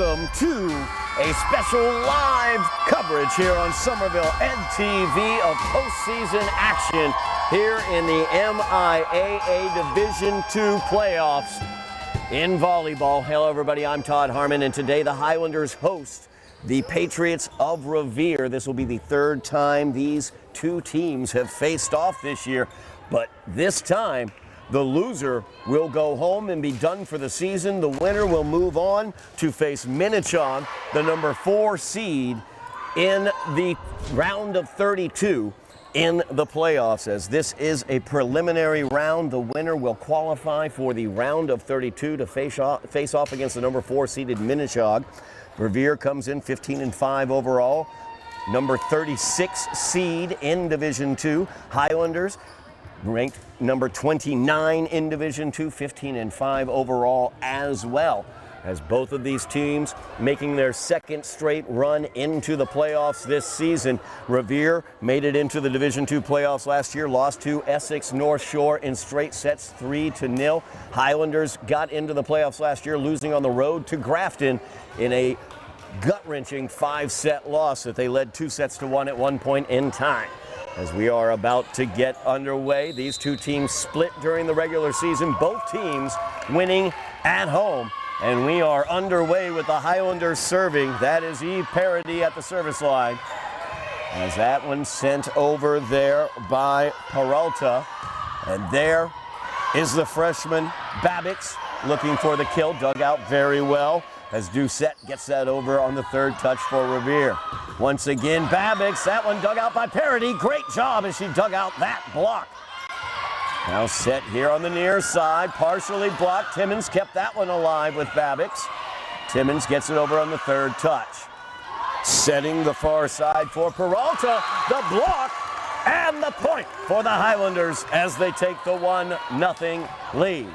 welcome to a special live coverage here on Somerville EdTV of postseason action here in the MIAA Division II playoffs in volleyball. Hello everybody, I'm Todd Harmon, and today the Highlanders host the Patriots of Revere. This will be the third time these two teams have faced off this year, but this time the loser will go home and be done for the season. The winner will move on to face MIAA, the number 4 seed in the round of 32 in the playoffs. As this is a preliminary round, the winner will qualify for the round of 32 to face off against the number 4 seeded MIAA. Revere comes in 15-5 overall, number 36 seed in Division II. Highlanders ranked number 29 in Division II, 15-5 overall as well. As both of these teams making their second straight run into the playoffs this season. Revere made it into the Division II playoffs last year, lost to Essex North Shore in straight sets 3-0. Highlanders got into the playoffs last year, losing on the road to Grafton in a gut-wrenching 5-set loss that they led 2-1 at one point in time. As we are about to get underway, these two teams split during the regular season, both teams winning at home. And we are underway with the Highlanders serving. That is Eve Parody at the service line. As that one sent over there by Peralta. And there is the freshman Babbix looking for the kill, dug out very well. As Doucette gets that over on the third touch for Revere. Once again, Babbix, that one dug out by Parody. Great job as she dug out that block. Now set here on the near side, partially blocked. Timmons kept that one alive with Babbix. Timmons gets it over on the third touch. Setting the far side for Peralta, the block and the point for the Highlanders as they take the 1-0 lead.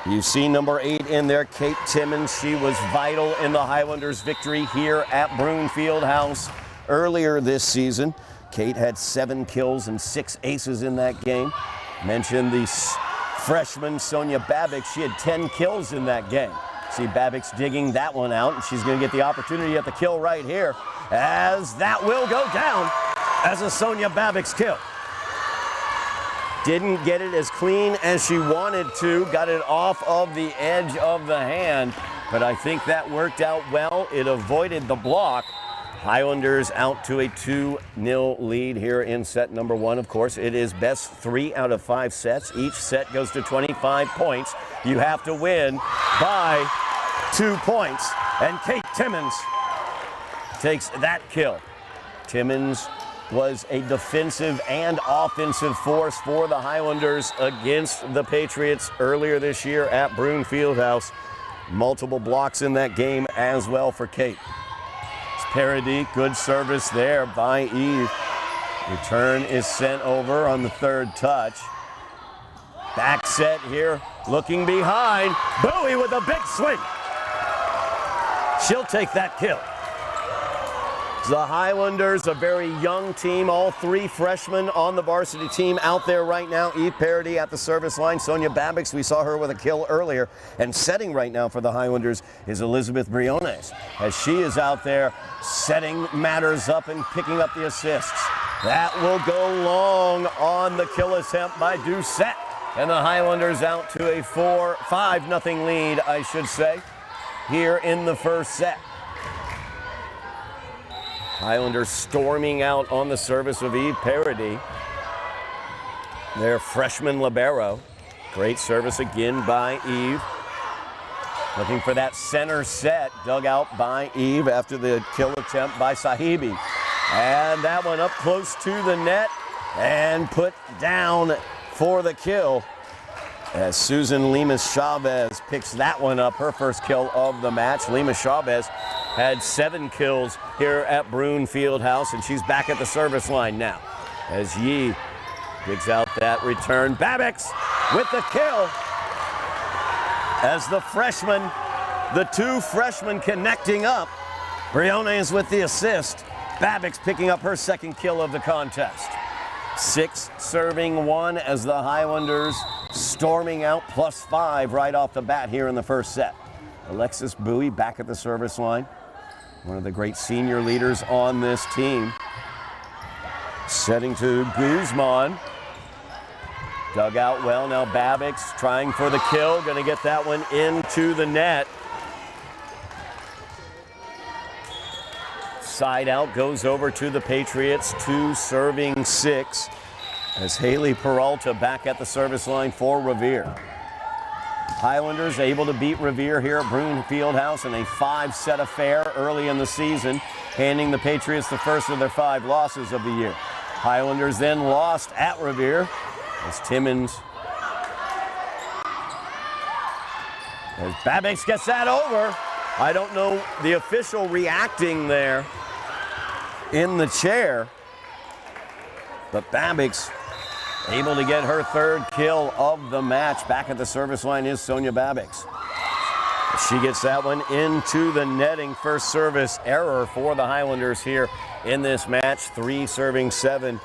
You see number 8 in there, Kate Timmons. She was vital in the Highlanders' victory here at Brune Fieldhouse earlier this season. Kate had 7 kills and 6 aces in that game. Mentioned the freshman Sonia Babbix. She had 10 kills in that game. See Babbix digging that one out, and she's going to get the opportunity at the kill right here, as that will go down as a Sonia Babbix kill. Didn't get it as clean as she wanted to. Got it off of the edge of the hand, but I think that worked out well. It avoided the block. Highlanders out to a 2-0 lead here in set number 1. Of course, it is best 3 out of 5 sets. Each set goes to 25 points. You have to win by 2 points. And Kate Timmons takes that kill. Timmons was a defensive and offensive force for the Highlanders against the Patriots earlier this year at Brune Fieldhouse. Multiple blocks in that game as well for Kate. It's Parody, good service there by Eve. Return is sent over on the third touch. Back set here, looking behind. Bowie with a big swing. She'll take that kill. The Highlanders, a very young team, all 3 freshmen on the varsity team out there right now. Eve Parody at the service line. Sonia Babbix, we saw her with a kill earlier. And setting right now for the Highlanders is Elizabeth Brune, as she is out there setting matters up and picking up the assists. That will go long on the kill attempt by Doucette. And the Highlanders out to a 5-0 lead, I should say, here in the first set. Highlanders storming out on the service of Eve Parody. Their freshman libero. Great service again by Eve. Looking for that center set, dug out by Eve after the kill attempt by Sahibi. And that one up close to the net and put down for the kill. As Susan Lemus-Chavez picks that one up, her first kill of the match. Lemus-Chavez had 7 kills here at Brune Fieldhouse, and she's back at the service line now. As Yee digs out that return. Babbix with the kill. As the freshmen, the 2 freshmen connecting up. Brune is with the assist. Babbix picking up her second kill of the contest. 6 serving 1 as the Highlanders storming out +5 right off the bat here in the first set. Alexis Bowie back at the service line. One of the great senior leaders on this team. Setting to Guzman. Dug out well, now Babix trying for the kill, gonna get that one into the net. Side out goes over to the Patriots, 2 serving 6, as Haley Peralta back at the service line for Revere. Highlanders able to beat Revere here at Brune Fieldhouse in a 5-set affair early in the season, handing the Patriots the first of their 5 losses of the year. Highlanders then lost at Revere as Timmons, as Babix gets that over. I don't know the official reacting there in the chair, but Babix able to get her 3rd kill of the match. Back at the service line is Sonia Babix. She gets that one into the netting. First service error for the Highlanders here in this match. 3 serving 7.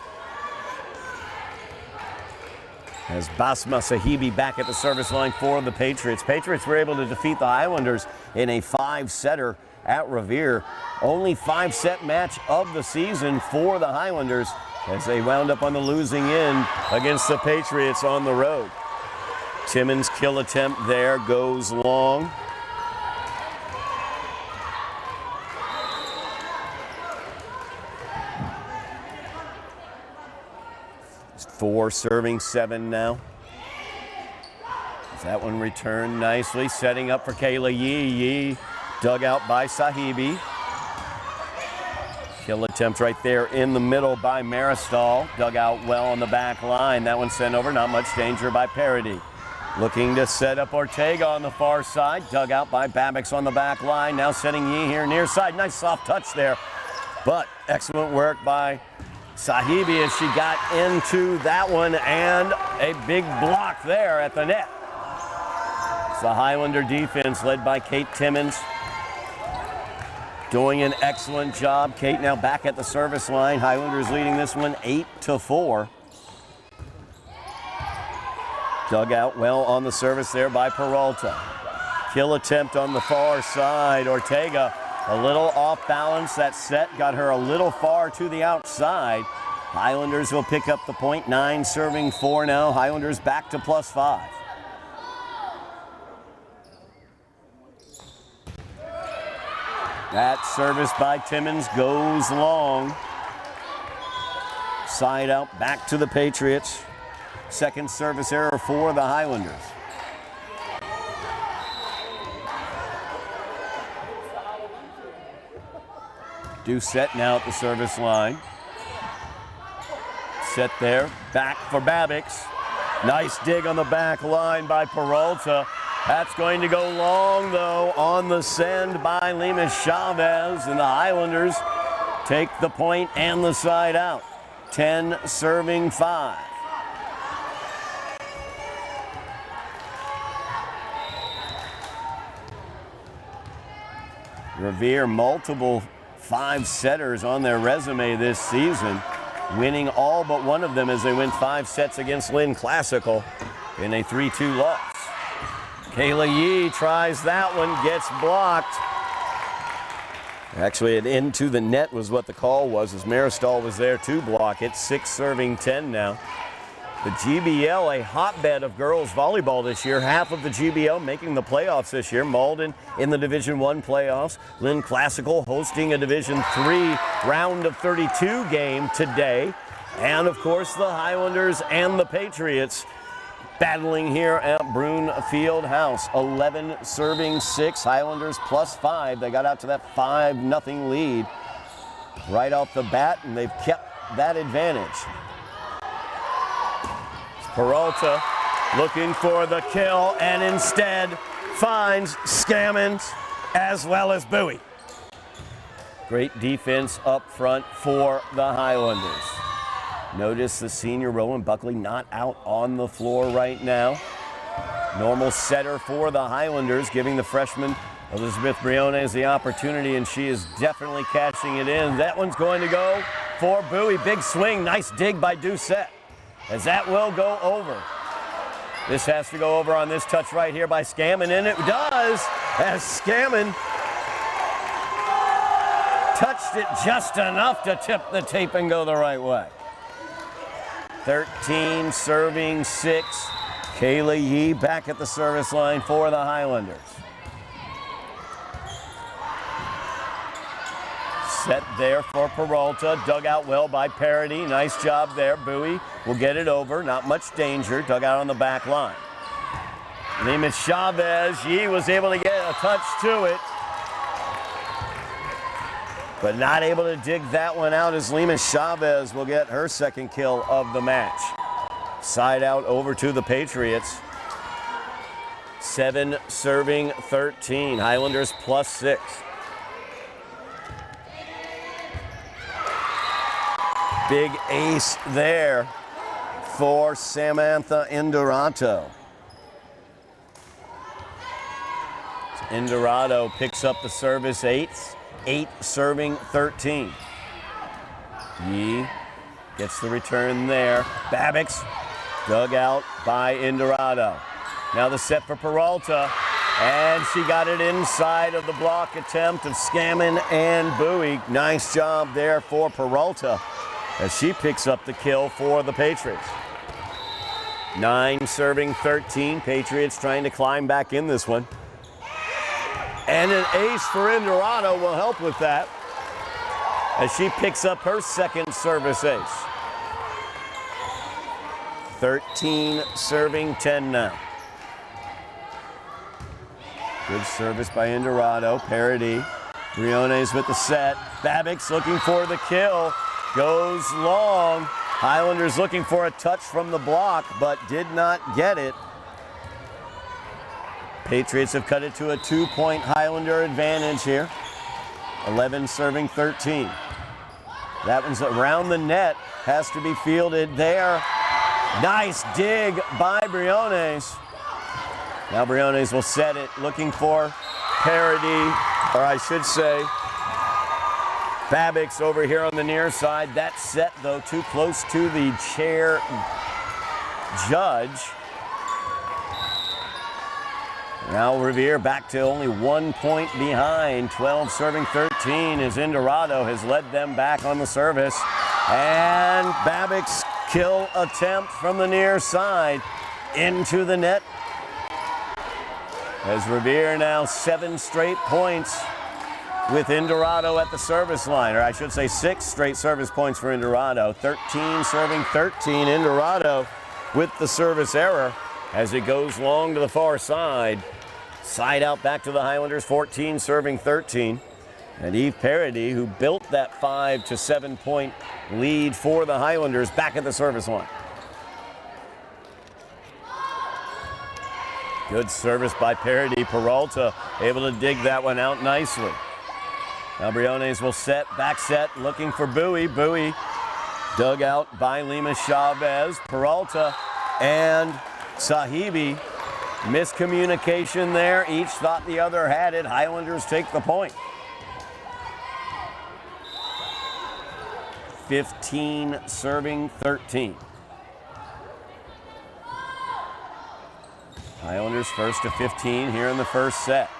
As Basma Sahibi back at the service line for the Patriots. Patriots were able to defeat the Highlanders in a 5-setter at Revere. Only 5-set match of the season for the Highlanders as they wound up on the losing end against the Patriots on the road. Timmons' kill attempt there goes long. It's 4 serving 7 now. That one returned nicely, setting up for Kayla Yee. Yee dug out by Sahibi. Kill attempt right there in the middle by Maristal. Dug out well on the back line. That one sent over, not much danger by Parody. Looking to set up Ortega on the far side. Dug out by Babix on the back line. Now setting Yee here near side. Nice soft touch there. But excellent work by Sahibi as she got into that one, and a big block there at the net. It's the Highlander defense led by Kate Timmons, doing an excellent job. Kate now back at the service line. Highlanders leading this one 8-4. Dug out well on the service there by Peralta. Kill attempt on the far side. Ortega a little off balance. That set got her a little far to the outside. Highlanders will pick up the point. 9 serving 4 now. Highlanders back to +5. That service by Timmons goes long. Side out back to the Patriots. Second service error for the Highlanders. Doucette now at the service line. Set there, back for Babix. Nice dig on the back line by Peralta. That's going to go long, though, on the send by Lima Chavez, and the Highlanders take the point and the side out. 10 serving 5. Revere, multiple 5-setters on their resume this season, winning all but one of them as they win 5 sets against Lynn Classical in a 3-2 loss. Kayla Yee tries that one, gets blocked. Actually, it into the net was what the call was, as Maristal was there to block it. 6 serving 10 now. The GBL, a hotbed of girls volleyball this year. Half of the GBL making the playoffs this year. Malden in the Division I playoffs. Lynn Classical hosting a Division III round of 32 game today. And of course, the Highlanders and the Patriots battling here at Brune Fieldhouse. 11 serving 6, Highlanders +5. They got out to that 5-0 lead right off the bat, and they've kept that advantage. Peralta looking for the kill, and instead finds Scammons as well as Bowie. Great defense up front for the Highlanders. Notice the senior Rowan Buckley not out on the floor right now. Normal setter for the Highlanders, giving the freshman Elizabeth Briones the opportunity, and she is definitely catching it in. That one's going to go for Bowie. Big swing, nice dig by Doucette, as that will go over. This has to go over on this touch right here by Scammon, and it does. as Scammon touched it just enough to tip the tape and go the right way. 13 serving 6. Kayla Yee back at the service line for the Highlanders. Set there for Peralta, dug out well by Parody. Nice job there. Bowie will get it over. Not much danger. Dug out on the back line. Lima Chavez, Yee was able to get a touch to it, but not able to dig that one out as Lima Chavez will get her second kill of the match. Side out over to the Patriots. 7 serving 13. Highlanders +6. Big ace there for Samantha Indurato. Indurato picks up the service 8 serving 13. Yee gets the return there. Babbix dug out by Indurato. Now the set for Peralta, and she got it inside of the block attempt of Scammon and Bowie. Nice job there for Peralta as she picks up the kill for the Patriots. 9 serving 13. Patriots trying to climb back in this one. And an ace for Indurato will help with that as she picks up her second service ace. 13 serving 10 now. Good service by Indurato. Parody. Briones with the set. Babbix looking for the kill. Goes long. Highlanders looking for a touch from the block, but did not get it. Patriots have cut it to a 2-point Highlander advantage here. 11 serving 13. That one's around the net. Has to be fielded there. Nice dig by Briones. Now Briones will set it, looking for Parody, or I should say, Babbix over here on the near side. That set, though, too close to the chair judge. Now Revere back to only 1 point behind. 12 serving 13 as Indurato has led them back on the service. And Babbix kill attempt from the near side into the net. As Revere now 7 straight points with Indurato at the service line, or I should say 6 straight service points for Indurato. 13 serving 13. Indurato with the service error as it goes long to the far side. Side out back to the Highlanders, 14 serving 13. And Eve Parody, who built that 5 to 7 point lead for the Highlanders, back at the service line. Good service by Parody. Peralta able to dig that one out nicely. Now Briones will set, back set, looking for Bowie. Bowie dug out by Lima Chavez. Peralta and Sahibi. Miscommunication there. Each thought the other had it. Highlanders take the point. 15 serving 13. Highlanders first to 15 here in the first set.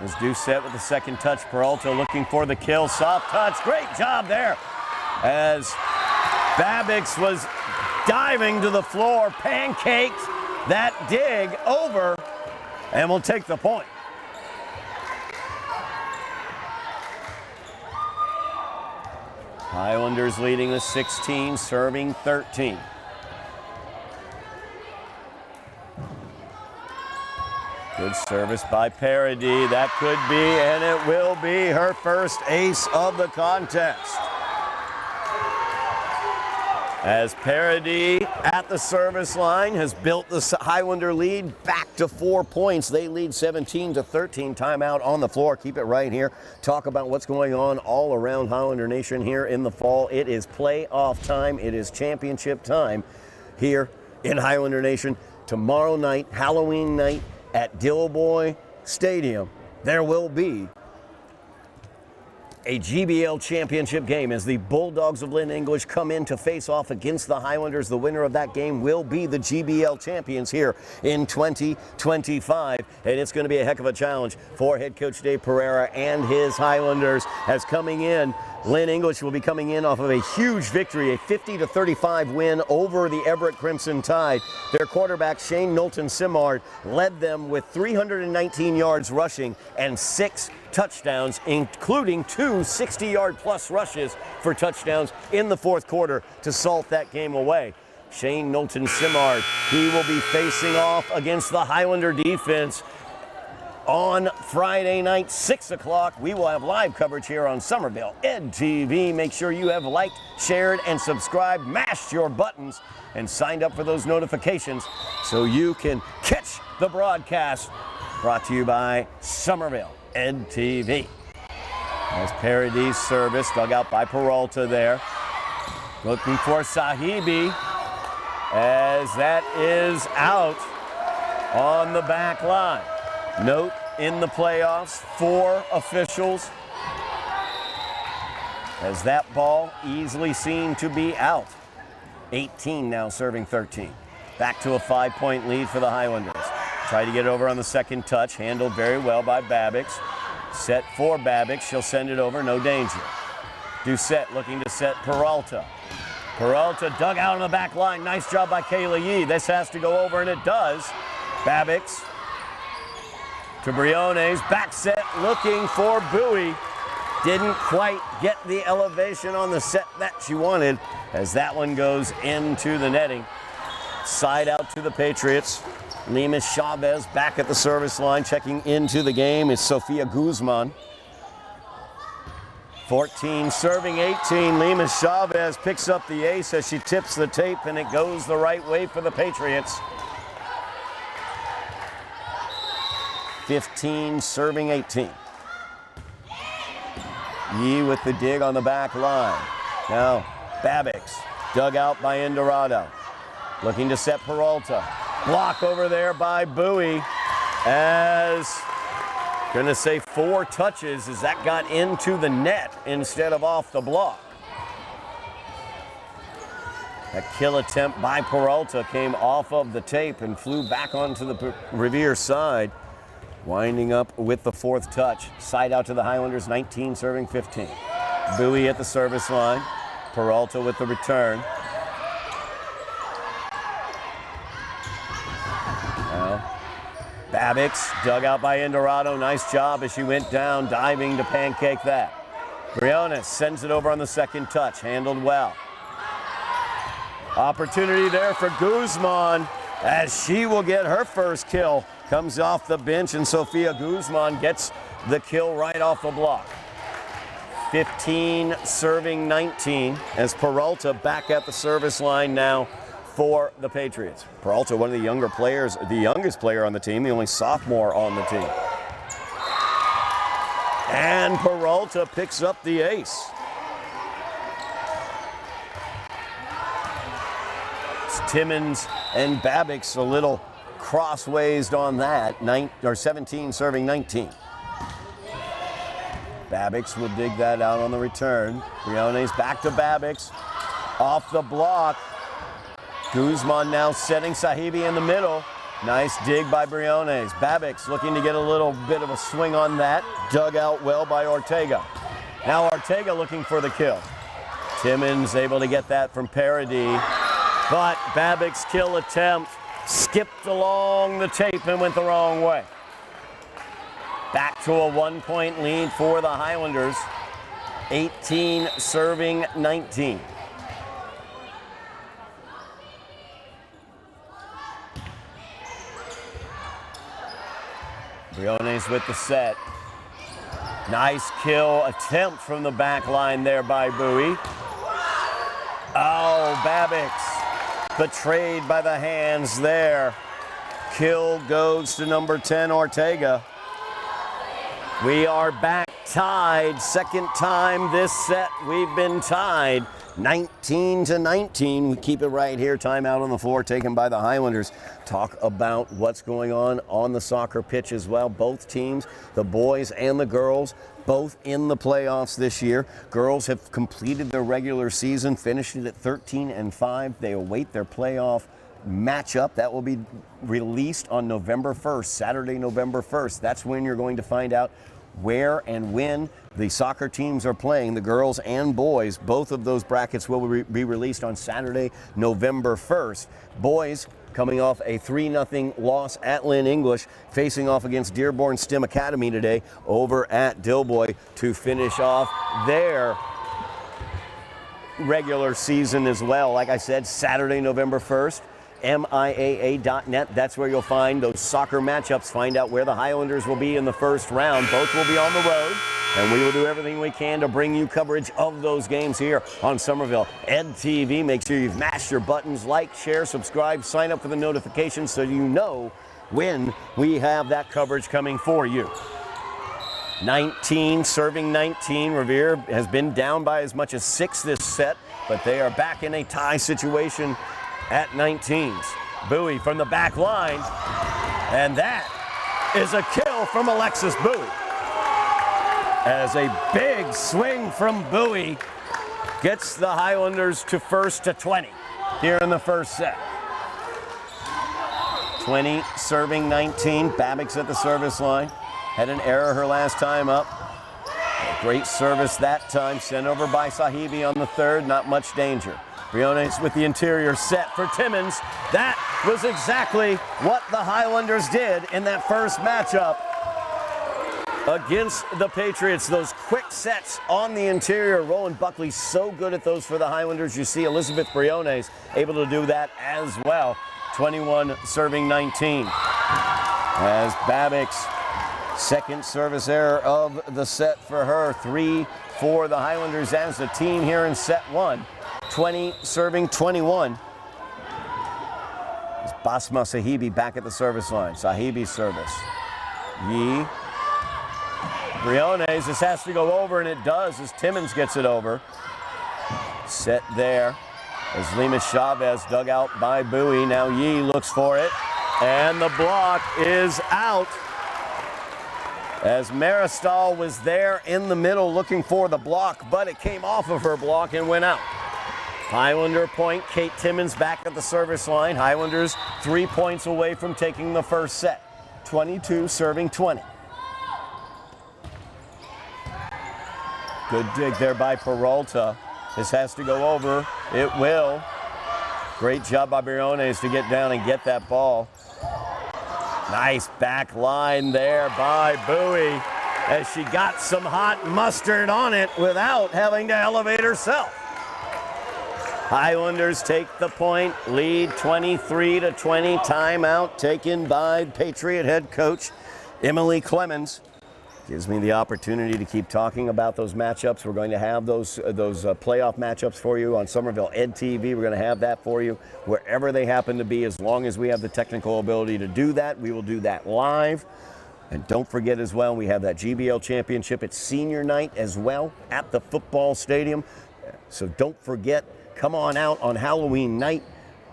As Doucette with the second touch. Peralta looking for the kill. Soft touch. Great job there. As Babbix was diving to the floor, pancaked that dig over, and will take the point. Highlanders leading with 16, serving 13. Good service by Parody. That could be, and it will be, her first ace of the contest. As Parody at the service line has built the Highlander lead back to 4 points. They lead 17 to 13. Timeout on the floor. Keep it right here. Talk about what's going on all around Highlander Nation here in the fall. It is playoff time. It is championship time here in Highlander Nation. Tomorrow night, Halloween night at Gilboy Stadium, there will be A GBL championship game as the Bulldogs of Lynn English come in to face off against the Highlanders. The winner of that game will be the GBL champions here in 2025. And it's going to be a heck of a challenge for head coach Dave Pereira and his Highlanders. As coming in, Lynn English will be coming in off of a huge victory, a 50-35 win over the Everett Crimson Tide. Their quarterback, Shane Knowlton Simard, led them with 319 yards rushing and 6 touchdowns, including 2 60-yard plus rushes for touchdowns in the fourth quarter to salt that game away. Shane Knowlton Simard, he will be facing off against the Highlander defense on Friday night, 6 o'clock. We will have live coverage here on Somerville Ed TV. Make sure you have liked, shared, and subscribed, mashed your buttons, and signed up for those notifications so you can catch the broadcast. Brought to you by Somerville Ed TV. As Paradis service, dug out by Peralta there. Looking for Sahibi, as that is out on the back line. Note in the playoffs, 4 officials, as that ball easily seen to be out. 18 now serving 13. Back to a 5-point lead for the Highlanders. Try to get over on the second touch, handled very well by Babbix. Set for Babbix, she'll send it over, no danger. Doucette looking to set Peralta. Peralta dug out on the back line, nice job by Kayla Yee. This has to go over, and it does. Babbix to Briones, back set, looking for Bowie. Didn't quite get the elevation on the set that she wanted, as that one goes into the netting. Side out to the Patriots. Lemus Chavez back at the service line, checking into the game is Sofia Guzman. 14 serving 18. Lemus Chavez picks up the ace as she tips the tape, and it goes the right way for the Patriots. 15 serving 18. Yee with the dig on the back line. Now Babbix dug out by Indorado. Looking to set Peralta. Block over there by Bowie, as gonna say 4 touches as that got into the net instead of off the block. That kill attempt by Peralta came off of the tape and flew back onto the Revere side. Winding up with the 4th touch. Side out to the Highlanders, 19 serving 15. Bowie at the service line. Peralta with the return. Now, Babbix dug out by Indorado. Nice job as she went down, diving to pancake that. Briones sends it over on the second touch. Handled well. Opportunity there for Guzman, as she will get her first kill. Comes off the bench, and Sofia Guzman gets the kill right off the block. 15 serving 19, as Peralta back at the service line now for the Patriots. Peralta, one of the younger players, the youngest player on the team, the only sophomore on the team. And Peralta picks up the ace. It's Timmons and Babbix a little crossways on that, 17 serving 19. Babbix will dig that out on the return. Briones back to Babbix, off the block. Guzman now setting Sahibi in the middle. Nice dig by Briones. Babbix looking to get a little bit of a swing on that. Dug out well by Ortega. Now Ortega looking for the kill. Timmons able to get that from Paradis, but Babbix's kill attempt skipped along the tape and went the wrong way. Back to a 1-point lead for the Highlanders. 18 serving 19. Briones with the set. Nice kill attempt from the back line there by Bowie. Oh, Babbix betrayed by the hands there. Kill goes to number 10, Ortega. We are back tied. Second time this set we've been tied. 19-19. We keep it right here. Timeout on the floor taken by the Highlanders. Talk about what's going on the soccer pitch as well. Both teams, the boys and the girls, both in the playoffs this year. Girls have completed their regular season, finished it at 13-5. They await their playoff matchup. That will be released on November 1st, Saturday, November 1st. That's when you're going to find out where and when the soccer teams are playing, the girls and boys. Both of those brackets will be released on Saturday, November 1st. Boys coming off a 3-0 loss at Lynn English, facing off against Dearborn STEM Academy today over at Dilboy to finish off their regular season as well. Like I said, Saturday, November 1st. MIAA.net. That's where you'll find those soccer matchups. Find out where the Highlanders will be in the first round. Both will be on the road, and we will do everything we can to bring you coverage of those games here on Somerville Ed TV. Make sure you've mashed your buttons, like, share, subscribe, sign up for the notifications so you know when we have that coverage coming for you. 19 serving 19. Revere has been down by as much as 6 this set, but they are back in a tie situation at 19s. Bowie from the back line, and that is a kill from Alexis Bowie. As a big swing from Bowie gets the Highlanders to first to 20 here in the first set. 20 serving 19. Babbitt's at the service line. Had an error her last time up. A great service that time, sent over by Sahibi on the third, not much danger. Briones with the interior set for Timmons. That was exactly what the Highlanders did in that first matchup against the Patriots. Those quick sets on the interior. Roland Buckley so good at those for the Highlanders. You see Elizabeth Briones able to do that as well. 21 serving 19. As Babbitt's second service error of the set for her. 3 for the Highlanders as a team here in set 1. 20 serving 21. It's Basma Sahibi back at the service line. Sahibi's service. Yee. Briones, this has to go over, and it does as Timmons gets it over. Set there as Lima Chavez dug out by Bowie. Now Yee looks for it, and the block is out. As Maristal was there in the middle looking for the block, but it came off of her block and went out. Highlander point, Kate Timmons back at the service line. Highlanders 3 points away from taking the first set. 22 serving 20. Good dig there by Peralta. This has to go over. It will. Great job by Briones to get down and get that ball. Nice back line there by Bowie as she got some hot mustard on it without having to elevate herself. Highlanders take the point, lead 23-20. Timeout taken by Patriot head coach Emily Clemens. Gives me the opportunity to keep talking about those matchups. We're going to have those playoff matchups for you on Somerville Ed TV. We're going to have that for you wherever they happen to be. As long as we have the technical ability to do that, we will do that live. And don't forget as well, we have that GBL championship. It's senior night as well at the football stadium. So don't forget, come on out on Halloween night,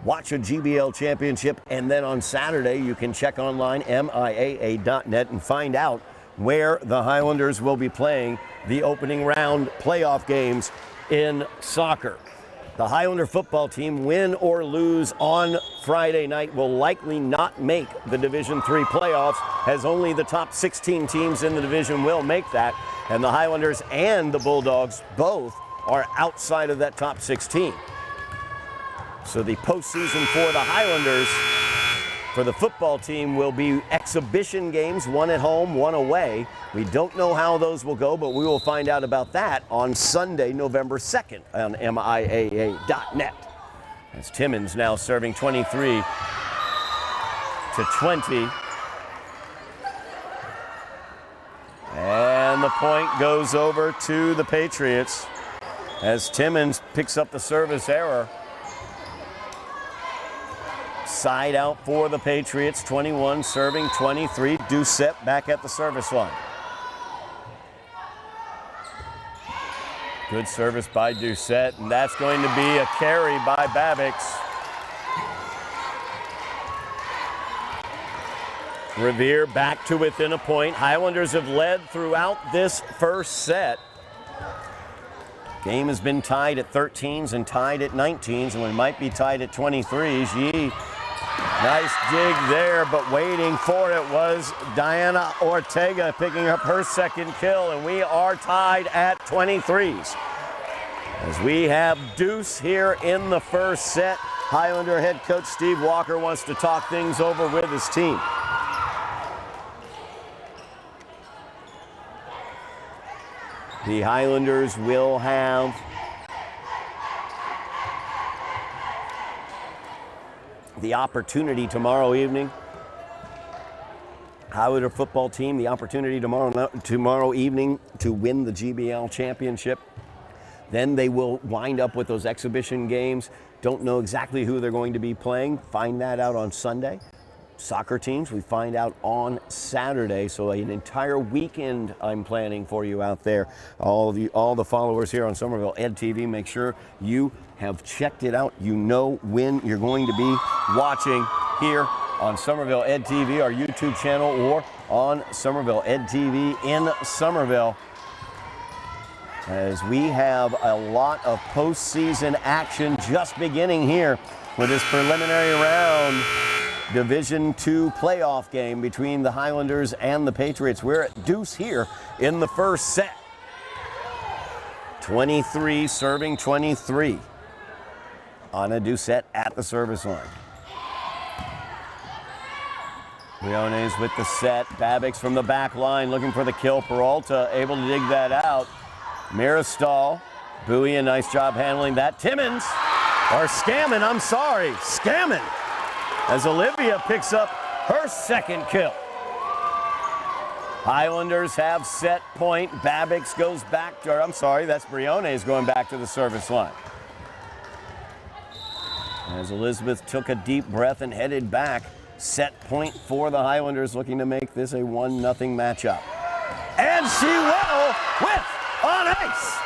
watch a GBL championship, and then on Saturday you can check online, MIAA.net, and find out where the Highlanders will be playing the opening round playoff games in soccer. The Highlander football team, win or lose on Friday night, will likely not make the Division III playoffs, as only the top 16 teams in the division will make that, and the Highlanders and the Bulldogs both are outside of that top 16. So the postseason for the Highlanders, for the football team, will be exhibition games, one at home, one away. We don't know how those will go, but we will find out about that on Sunday, November 2nd on MIAA.net. As Timmons now serving 23-20. And the point goes over to the Patriots as Timmons picks up the service error. Side out for the Patriots, 21 serving 23. Doucette back at the service line. Good service by Doucette, and that's going to be a carry by Babbix. Revere back to within a point. Highlanders have led throughout this first set. Game has been tied at 13s and tied at 19s, and we might be tied at 23s. Yee, nice dig there, but waiting for it was Diana Ortega picking up her second kill, and we are tied at 23s. As we have deuce here in the first set, Highlander head coach Steve Walker wants to talk things over with his team. The Highlanders will have the opportunity tomorrow evening. Highlander football team, the opportunity tomorrow evening to win the GBL championship. Then they will wind up with those exhibition games. Don't know exactly who they're going to be playing. Find that out on Sunday. Soccer teams, we find out on Saturday. So an entire weekend I'm planning for you out there. All the followers here on Somerville Ed TV, make sure you have checked it out. You know when you're going to be watching here on Somerville Ed TV, our YouTube channel, or on Somerville Ed TV in Somerville. As we have a lot of postseason action just beginning here with this preliminary round Division II playoff game between the Highlanders and the Patriots. We're at deuce here in the first set. 23 serving 23. Anna Doucette at the service line. Briones with the set. Babbix from the back line looking for the kill. Peralta able to dig that out. Mirastal, Bowie, a nice job handling that. Timmons, or Scammon, I'm sorry, Scammon, as Olivia picks up her second kill. Highlanders have set point. Babbix goes back to, or I'm sorry, that's Briones going back to the service line. As Elizabeth took a deep breath and headed back, set point for the Highlanders, looking to make this a 1-0 matchup. And she will with on ace.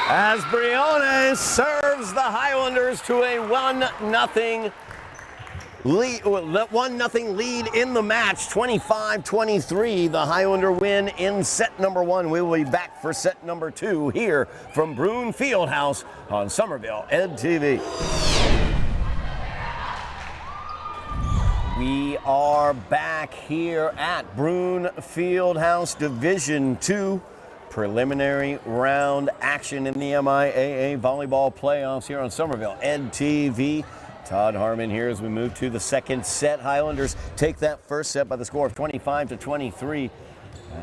As Briones serves the Highlanders to a 1-0 lead, 1-0 lead in the match, 25-23. The Highlander win in set number 1. We will be back for set number 2 here from Brune Fieldhouse on Somerville Ed TV. We are back here at Brune Fieldhouse Division II preliminary round action in the MIAA volleyball playoffs here on Somerville Ed TV. Todd Harmon here as we move to the second set. Highlanders take that first set by the score of 25-23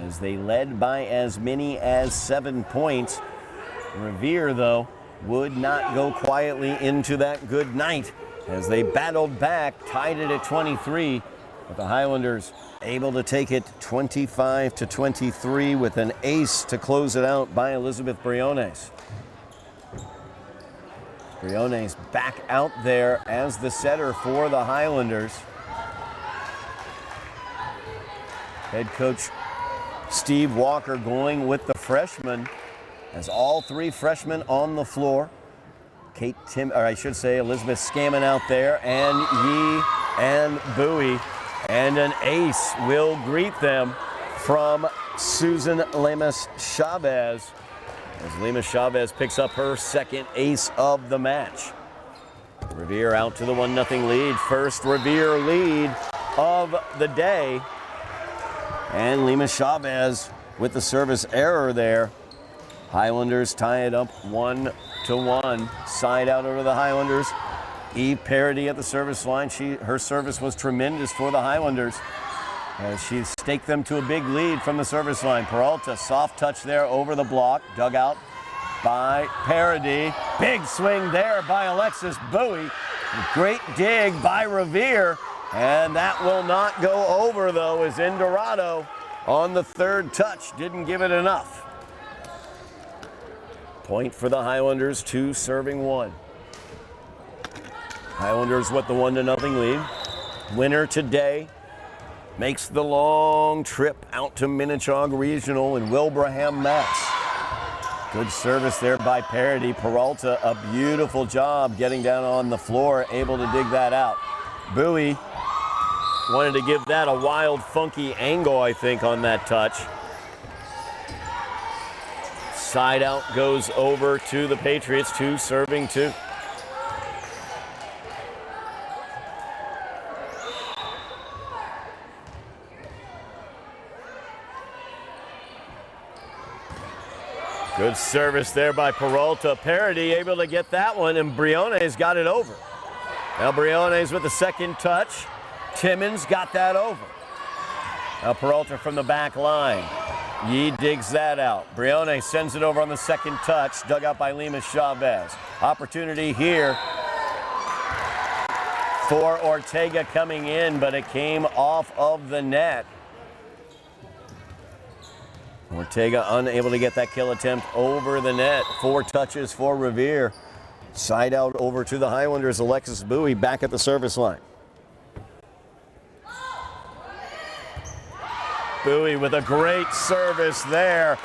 as they led by as many as 7 points. Revere, though, would not go quietly into that good night as they battled back, tied it at 23, but the Highlanders able to take it 25-23 with an ace to close it out by Elizabeth Briones. Briones back out there as the setter for the Highlanders. Head coach Steve Walker going with the freshmen as all 3 freshmen on the floor. Elizabeth Scammon out there, and Yee and Bowie. And an ace will greet them from Susan Lemus-Chavez as Lemus-Chavez picks up her second ace of the match. Revere out to the 1-0 lead. First Revere lead of the day. And Lemus-Chavez with the service error there. Highlanders tie it up 1-1. Side out over the Highlanders. Eve Parody at the service line. Her service was tremendous for the Highlanders as she staked them to a big lead from the service line. Peralta, soft touch there over the block. Dug out by Parody. Big swing there by Alexis Bowie. Great dig by Revere. And that will not go over, though, as Indorado on the third touch didn't give it enough. Point for the Highlanders, 2 serving 1. Highlanders with the 1-0 lead. Winner today makes the long trip out to Minnechaug Regional in Wilbraham, Mass. Good service there by Parody. Peralta, a beautiful job getting down on the floor, able to dig that out. Bowie wanted to give that a wild, funky angle, I think, on that touch. Side out goes over to the Patriots, 2 serving 2. Good service there by Peralta. Parody able to get that one, and Brione's got it over. Now Brione's with the second touch. Timmons got that over. Now Peralta from the back line. Yee digs that out. Brune sends it over on the second touch, dug out by Lima Chavez. Opportunity here for Ortega coming in, but it came off of the net. Ortega unable to get that kill attempt over the net. 4 touches for Revere. Side out over to the Highlanders. Alexis Bowie back at the service line. Bowie with a great service there.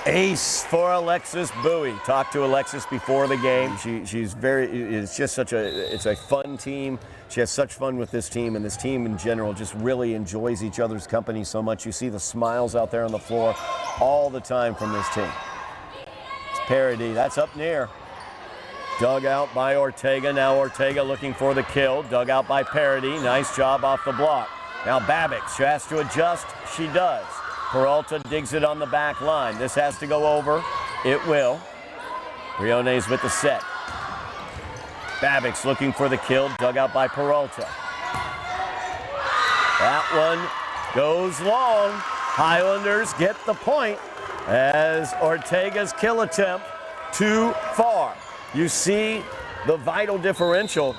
Ace for Alexis Bowie. Talked to Alexis before the game. She's very, it's just such a, it's a fun team. She has such fun with this team, and this team in general just really enjoys each other's company so much. You see the smiles out there on the floor all the time from this team. It's Parody, that's up near. Dug out by Ortega. Now Ortega looking for the kill. Dug out by Parody. Nice job off the block. Now Babbix, she has to adjust. She does. Peralta digs it on the back line. This has to go over. It will. Brione's with the set. Babbix looking for the kill. Dug out by Peralta. That one goes long. Highlanders get the point as Ortega's kill attempt too far. You see the vital differential.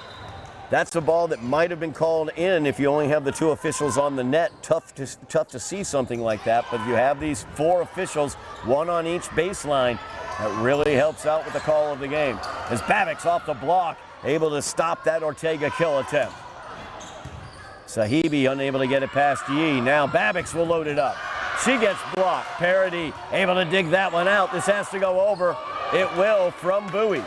That's a ball that might have been called in if you only have the 2 officials on the net. Tough to see something like that, but if you have these 4 officials, 1 on each baseline, that really helps out with the call of the game. As Babbix off the block, able to stop that Ortega kill attempt. Sahibi unable to get it past Yee. Now Babbix will load it up. She gets blocked. Parody able to dig that one out. This has to go over. It will from Bowie.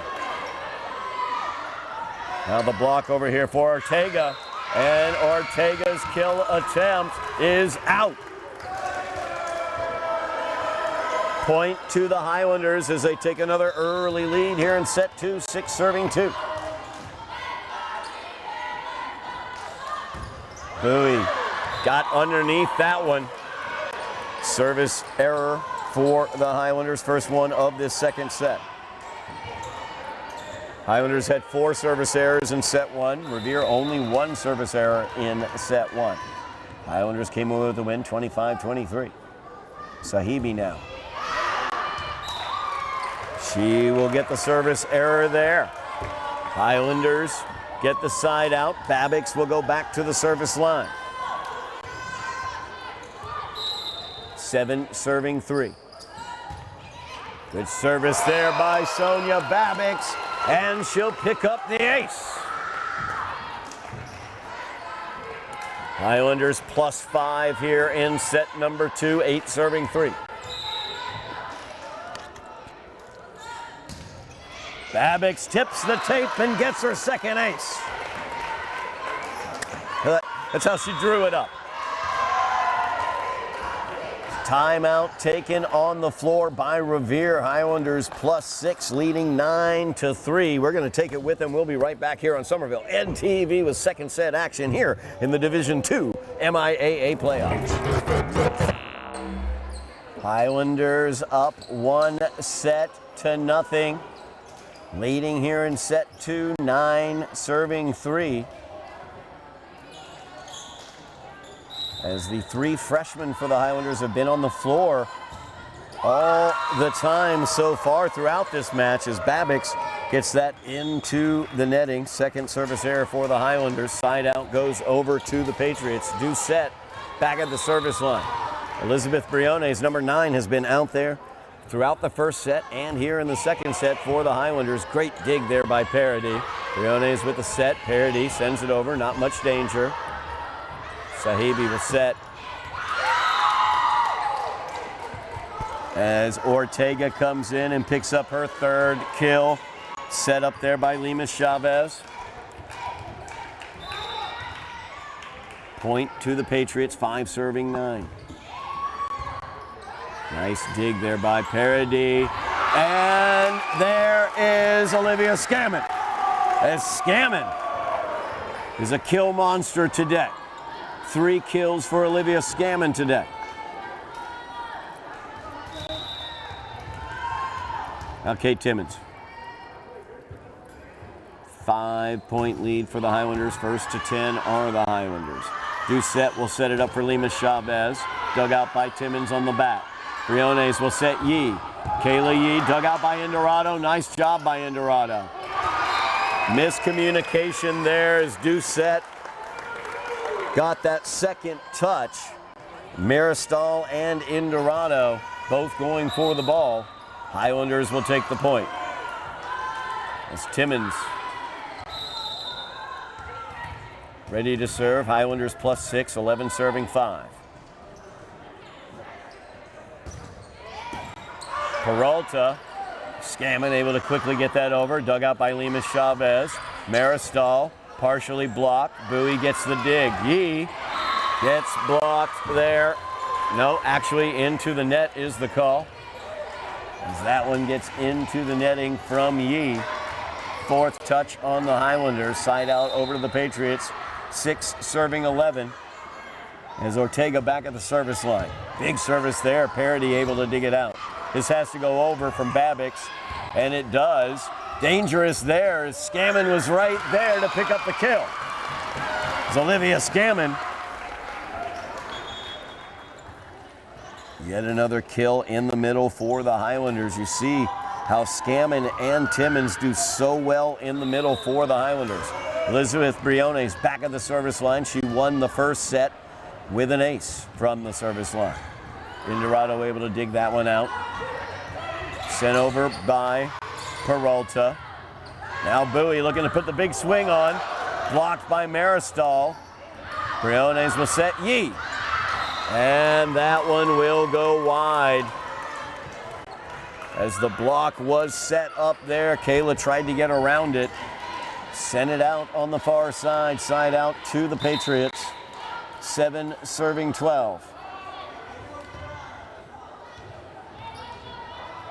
Now the block over here for Ortega, and Ortega's kill attempt is out. Point to the Highlanders as they take another early lead here in set 2, 6 serving 2. Bowie got underneath that one. Service error for the Highlanders, first one of this second set. Highlanders had 4 service errors in set 1. Revere only 1 service error in set 1. Highlanders came away with the win, 25-23. Sahibi now. She will get the service error there. Highlanders get the side out. Babbix will go back to the service line. 7 serving 3. Good service there by Sonia Babbix. And she'll pick up the ace. Highlanders +5 here in set number 2, 8 serving 3. Babbix tips the tape and gets her second ace. That's how she drew it up. Timeout taken on the floor by Revere. Highlanders +6, leading 9-3. We're going to take it with them. We'll be right back here on Somerville NTV with second set action here in the Division II MIAA playoffs. Highlanders up 1-0, leading here in set 2, 9 serving 3. As the 3 freshmen for the Highlanders have been on the floor all the time so far throughout this match, as Babbix gets that into the netting. Second service error for the Highlanders. Side out goes over to the Patriots. Doucette back at the service line. Elizabeth Brione's number 9 has been out there throughout the first set and here in the second set for the Highlanders. Great dig there by Parody. Brione's with the set. Parody sends it over. Not much danger. Sahibi will set. as Ortega comes in and picks up her third kill. Set up there by Lima Chavez. Point to the Patriots, 5 serving 9. Nice dig there by Paradis. And there is Olivia Scammon. As Scammon is a kill monster today. 3 kills for Olivia Scammon today. Now Kate Timmons. 5-point lead for the Highlanders. First to 10 are the Highlanders. Doucette will set it up for Lima Chavez. Dug out by Timmons on the back. Briones will set Yee. Kayla Yee dug out by Indorado. Nice job by Indorado. Miscommunication there as Doucette got that second touch. Maristal and Indorado both going for the ball. Highlanders will take the point. As Timmons ready to serve. Highlanders +6, 11 serving 5. Peralta, Scammon able to quickly get that over. Dug out by Lima Chavez. Maristal partially blocked. Bowie gets the dig. Yee gets blocked there. No, actually into the net is the call. As that one gets into the netting from Yee. 4th touch on the Highlanders. Side out over to the Patriots. 6 serving 11. As Ortega back at the service line. Big service there. Paradis able to dig it out. This has to go over from Babix, and it does. Dangerous there as Scammon was right there to pick up the kill. It's Olivia Scammon. Yet another kill in the middle for the Highlanders. You see how Scammon and Timmons do so well in the middle for the Highlanders. Elizabeth Briones back at the service line. She won the first set with an ace from the service line. Indorado able to dig that one out. Sent over by Peralta. Now Bowie looking to put the big swing on. Blocked by Maristal. Briones will set Yee. And that one will go wide. As the block was set up there, Kayla tried to get around it. Sent it out on the far side. Side out to the Patriots. 7 serving 12.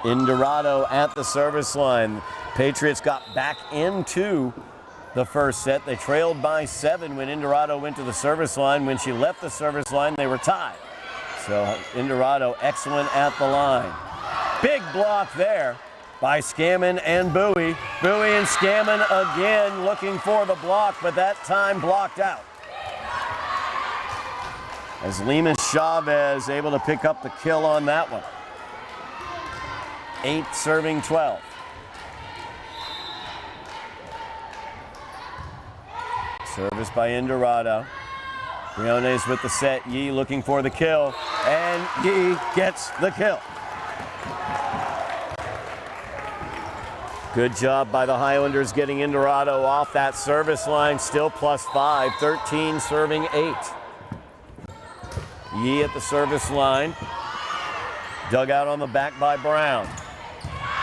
Indorado at the service line. Patriots got back into the first set. They trailed by 7 when Indorado went to the service line. When she left the service line, they were tied. So Indorado excellent at the line. Big block there by Scammon and Bowie. Bowie and Scammon again looking for the block, but that time blocked out. As Lima Chavez able to pick up the kill on that one. 8 serving 12. Service by Indorado. Briones with the set. Yee looking for the kill. And Yee gets the kill. Good job by the Highlanders getting Indorado off that service line. Still +5. 13 serving 8. Yee at the service line. Dug out on the back by Brown.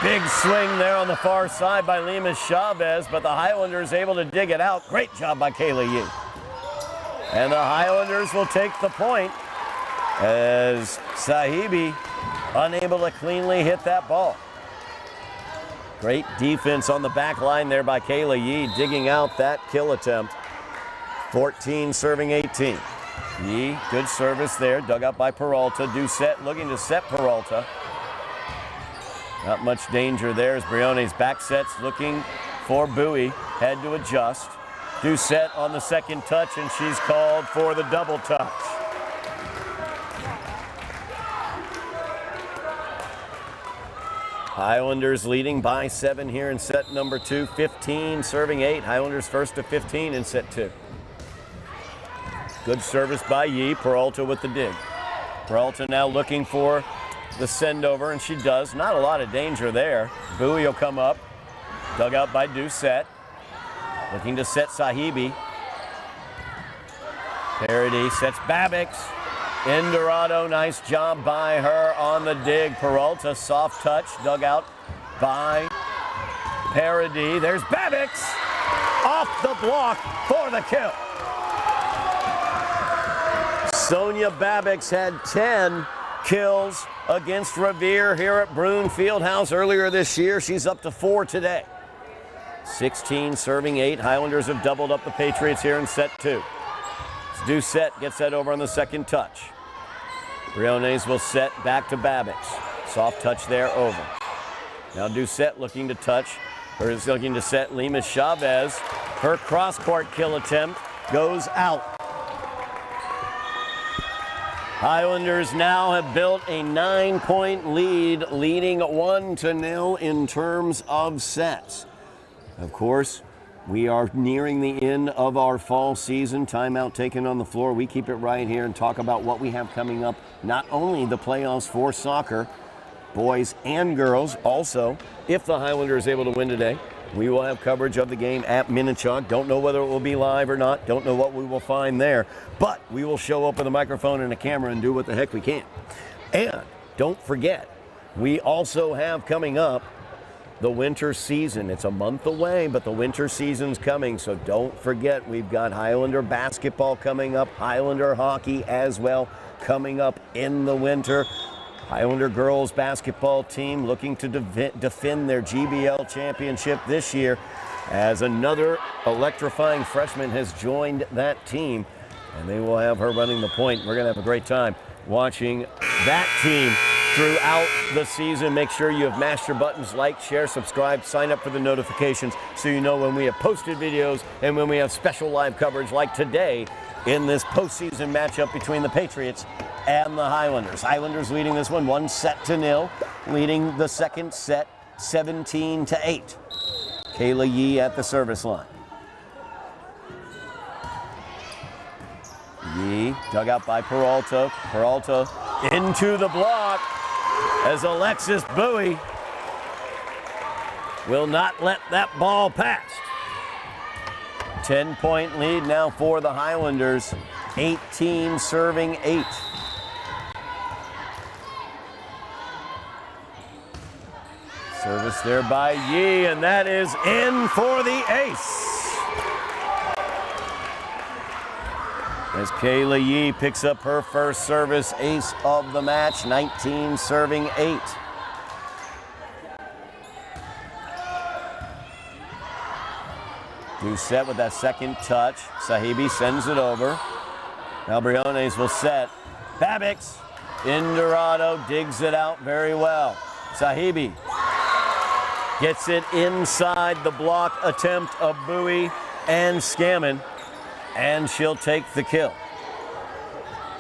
Big swing there on the far side by Lima Chavez, but the Highlanders able to dig it out. Great job by Kayla Yee. And the Highlanders will take the point as Sahibi unable to cleanly hit that ball. Great defense on the back line there by Kayla Yee, digging out that kill attempt. 14 serving 18. Yee, good service there, dug out by Peralta. Doucette looking to set Peralta. Not much danger there as Briones back sets looking for Bowie. Had to adjust. Doucette on the second touch, and she's called for the double touch. Highlanders leading by 7 here in set number 2. 15 serving 8. Highlanders first to 15 in set 2. Good service by Yee. Peralta with the dig. Peralta now looking for the send over, and she does. Not a lot of danger there. Bowie will come up. Dug out by Doucette. Looking to set Sahibi. Paradis sets Babix. Indorado, nice job by her on the dig. Peralta, soft touch, dug out by Paradis. There's Babbix off the block for the kill. Sonia Babbix had 10 kills against Revere here at Brune Fieldhouse earlier this year. She's up to 4 today. 16 serving 8. Highlanders have doubled up the Patriots here in set 2. Doucette gets that over on the second touch. Briones will set back to Babbix. Soft touch there over. Now Doucette looking to touch, or is looking to set Lima Chavez. Her cross-court kill attempt goes out. Highlanders now have built a 9-point lead, leading 1-0 in terms of sets. Of course, we are nearing the end of our fall season. Timeout taken on the floor. We keep it right here and talk about what we have coming up. Not only the playoffs for soccer, boys and girls. Also, if the Highlanders are able to win today, we will have coverage of the game at Minnetonka. Don't know whether it will be live or not. Don't know what we will find there. But we will show up with a microphone and a camera and do what the heck we can. And don't forget, we also have coming up the winter season. It's a month away, but the winter season's coming. So don't forget, we've got Highlander basketball coming up, Highlander hockey as well coming up in the winter. Highlander girls basketball team looking to defend their GBL championship this year, as another electrifying freshman has joined that team, and they will have her running the point. We're going to have a great time watching that team throughout the season. Make sure you have mashed your buttons, like, share, subscribe, sign up for the notifications so you know when we have posted videos and when we have special live coverage like today in this postseason matchup between the Patriots and the Highlanders. Highlanders leading this one 1-0, leading the second set 17-8. Kayla Yee at the service line. Yee dug out by Peralta. Peralta into the block as Alexis Bowie will not let that ball pass. 10-point lead now for the Highlanders, 18 serving 8. Service there by Yee, and that is in for the ace. As Kayla Yee picks up her first service ace of the match, 19 serving 8. Doucette with that second touch. Sahibi sends it over. Now Briones will set. Babbix. Indorado digs it out very well. Sahibi gets it inside the block attempt of Bowie and Scammon, and she'll take the kill.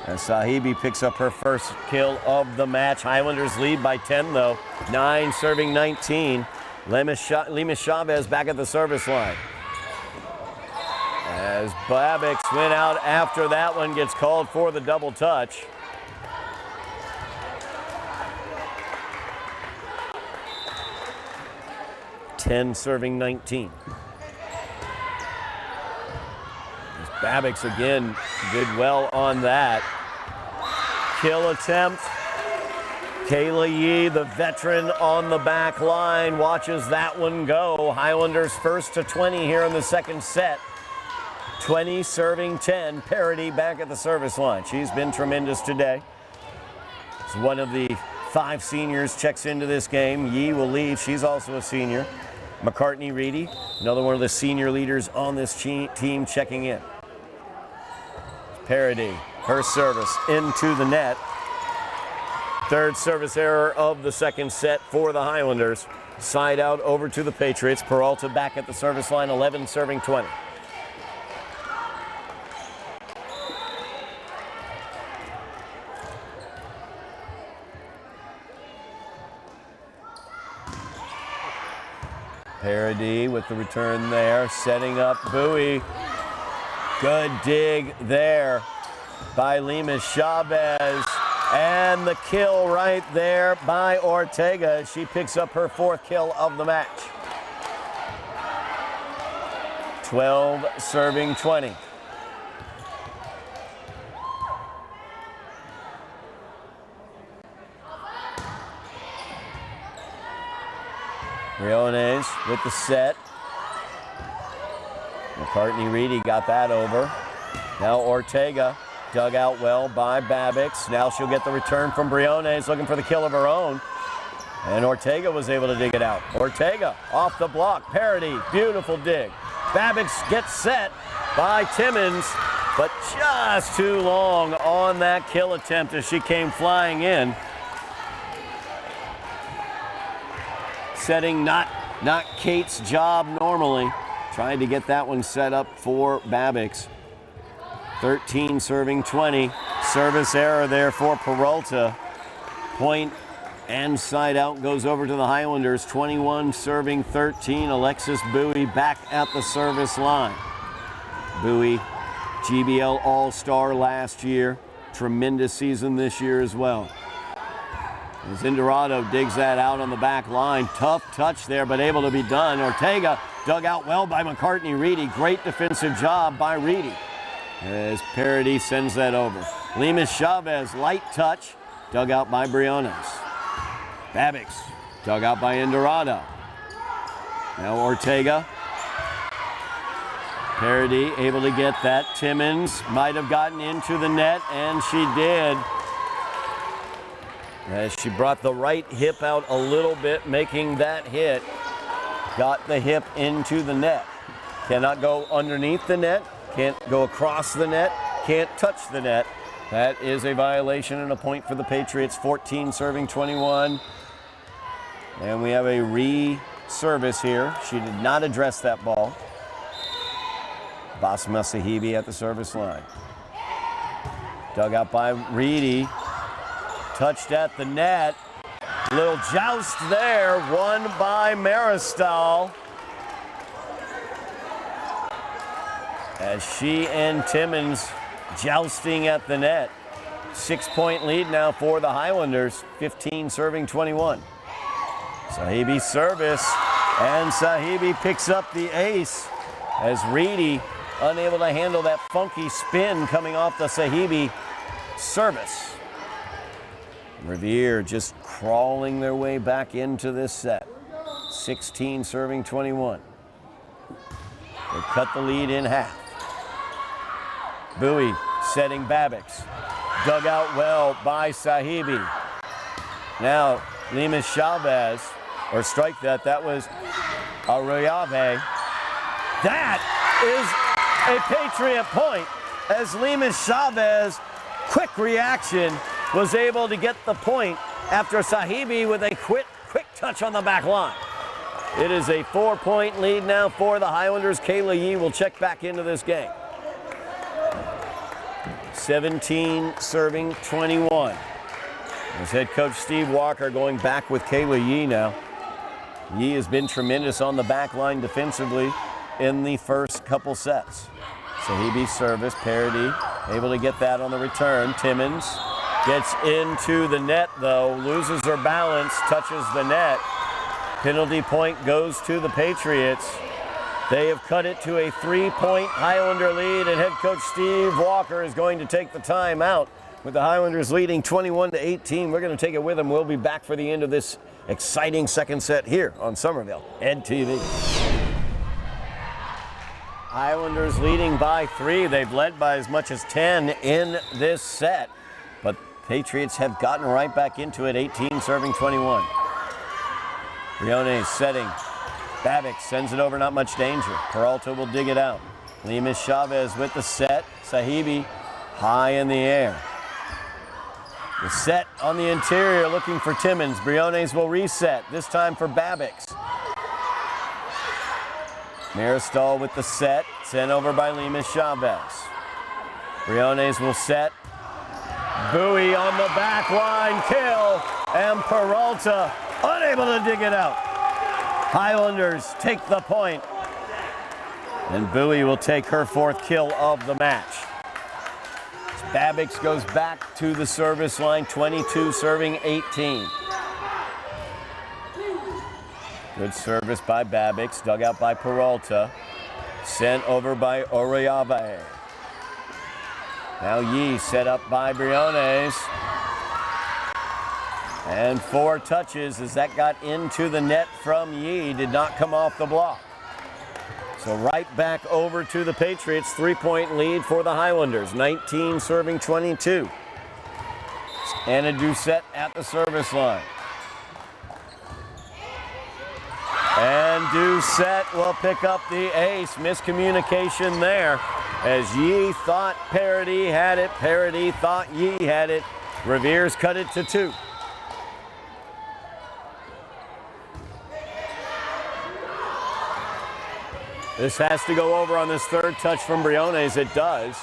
As Sahibi picks up her first kill of the match. Highlanders lead by 10 though. 9 serving 19. Lima Chavez back at the service line. As Babbix went out after that one, gets called for the double touch. Ten serving 19. As Babbix again did well on that. Kill attempt. Kayla Yee, the veteran on the back line, watches that one go. Highlanders first to 20 here in the second set. 20 serving 10. Parity back at the service line. She's been tremendous today. It's one of the 5 seniors checks into this game. Yee will leave. She's also a senior. McCartney Reedy, another one of the senior leaders on this team, checking in. Parity, her service into the net. Third service error of the second set for the Highlanders. Side out over to the Patriots. Peralta back at the service line, 11 serving 20. Paradis with the return there, setting up Bowie. Good dig there by Lima Chavez. And the kill right there by Ortega. She picks up her 4th kill of the match. 12 serving 20. Briones with the set. McCartney-Reedy got that over. Now Ortega dug out well by Babix. Now she'll get the return from Briones, looking for the kill of her own. And Ortega was able to dig it out. Ortega off the block, parity, beautiful dig. Babix gets set by Timmons, but just too long on that kill attempt as she came flying in. Setting not Kate's job normally. Trying to get that one set up for Babix. 13 serving 20. Service error there for Peralta. Point and side out goes over to the Highlanders. 21 serving 13. Alexis Bowie back at the service line. Bowie, GBL All-Star last year. Tremendous season this year as well. As Indorado digs that out on the back line. Tough touch there, but able to be done. Ortega dug out well by McCartney-Reedy. Great defensive job by Reedy. As Parody sends that over. Lemus Chavez, light touch, dug out by Briones. Babix, dug out by Indorado. Now Ortega. Parody able to get that. Timmons might have gotten into the net, and she did. As she brought the right hip out a little bit, making that hit. Got the hip into the net. Cannot go underneath the net. Can't go across the net. Can't touch the net. That is a violation and a point for the Patriots. 14 serving 21. And we have a re-service here. She did not address that ball. Basma Sahibi at the service line. Dug out by Reedy. Touched at the net. Little joust there, won by Maristal. As she and Timmons jousting at the net. 6-point lead now for the Highlanders. 15 serving 21. Sahibi service, and Sahibi picks up the ace as Reedy unable to handle that funky spin coming off the Sahibi service. Revere just crawling their way back into this set. 16 serving 21. They cut the lead in half. Bowie setting Babix. Dug out well by Sahibi. Now Lemus Chavez, or strike that, that was Arroyave. That is a Patriot point as Lemus Chavez, quick reaction, was able to get the point after Sahibi with a quick touch on the back line. It is a 4-point lead now for the Highlanders. Kayla Yee will check back into this game. 17 serving 21. As head coach Steve Walker going back with Kayla Yee now. Yee has been tremendous on the back line defensively in the first couple sets. Sahibi service, Parody able to get that on the return. Timmons gets into the net though, loses her balance, touches the net. Penalty point goes to the Patriots. They have cut it to a 3-point Highlander lead, and head coach Steve Walker is going to take the time out with the Highlanders leading 21-18. We're going to take it with them. We'll be back for the end of this exciting second set here on Somerville Ed TV. Highlanders leading by 3. They've led by as much as 10 in this set, but Patriots have gotten right back into it. 18 serving 21. Briones setting. Babix sends it over, not much danger. Peralta will dig it out. Lemus Chavez with the set. Sahibi high in the air. The set on the interior looking for Timmons. Briones will reset, this time for Babix. Maristal with the set, sent over by Lemus Chavez. Briones will set. Bowie on the back line, kill, and Peralta unable to dig it out. Highlanders take the point, and Bowie will take her 4th kill of the match. Babix goes back to the service line, 22 serving 18. Good service by Babix, dug out by Peralta, sent over by Orellave. Now Yee set up by Briones. And 4 touches as that got into the net from Yee. Did not come off the block. So right back over to the Patriots. 3-point lead for the Highlanders. 19 serving 22. Anna Doucette at the service line. And Doucette will pick up the ace. Miscommunication there as Yee thought Parody had it. Parody thought Yee had it. Revere's cut it to 2. This has to go over on this 3rd touch from Briones. It does.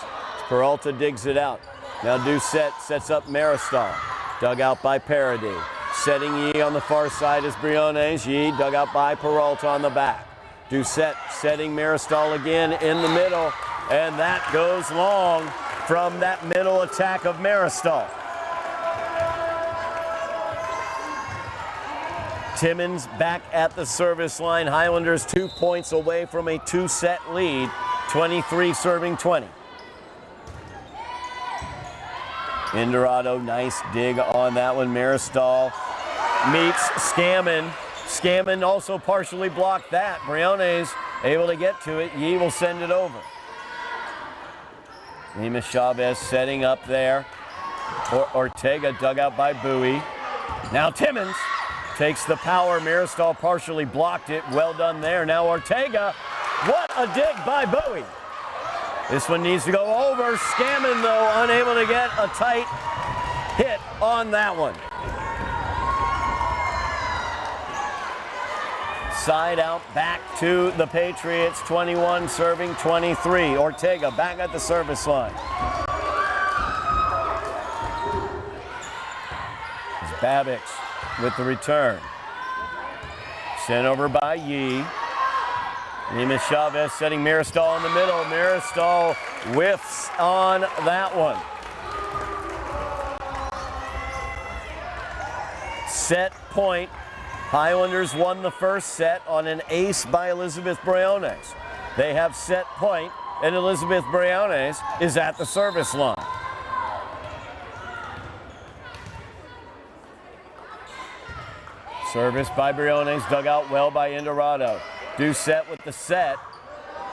Peralta digs it out. Now Doucette sets up Maristal. Dug out by Parody. Setting Yee on the far side is Briones. Yee dug out by Peralta on the back. Doucette setting Maristal again in the middle. And that goes long from that middle attack of Maristal. Timmons back at the service line. Highlanders 2 points away from a 2-set lead. 23 serving 20. Indorado, nice dig on that one. Maristal meets Scammon. Scammon also partially blocked that. Briones able to get to it. Yee will send it over. Lima Chavez setting up there. Ortega dug out by Bowie. Now Timmons takes the power. Maristal partially blocked it. Well done there. Now Ortega. What a dig by Bowie. This one needs to go over. Scammon, though, unable to get a tight hit on that one. Side out back to the Patriots. 21 serving 23. Ortega back at the service line. It's Babix with the return. Sent over by Yee. Lima Chavez setting Maristal in the middle. Maristal whiffs on that one. Set point. Highlanders won the first set on an ace by Elizabeth Briones. They have set point, and Elizabeth Briones is at the service line. Service by Briones, dug out well by Indorado. Doucette with the set.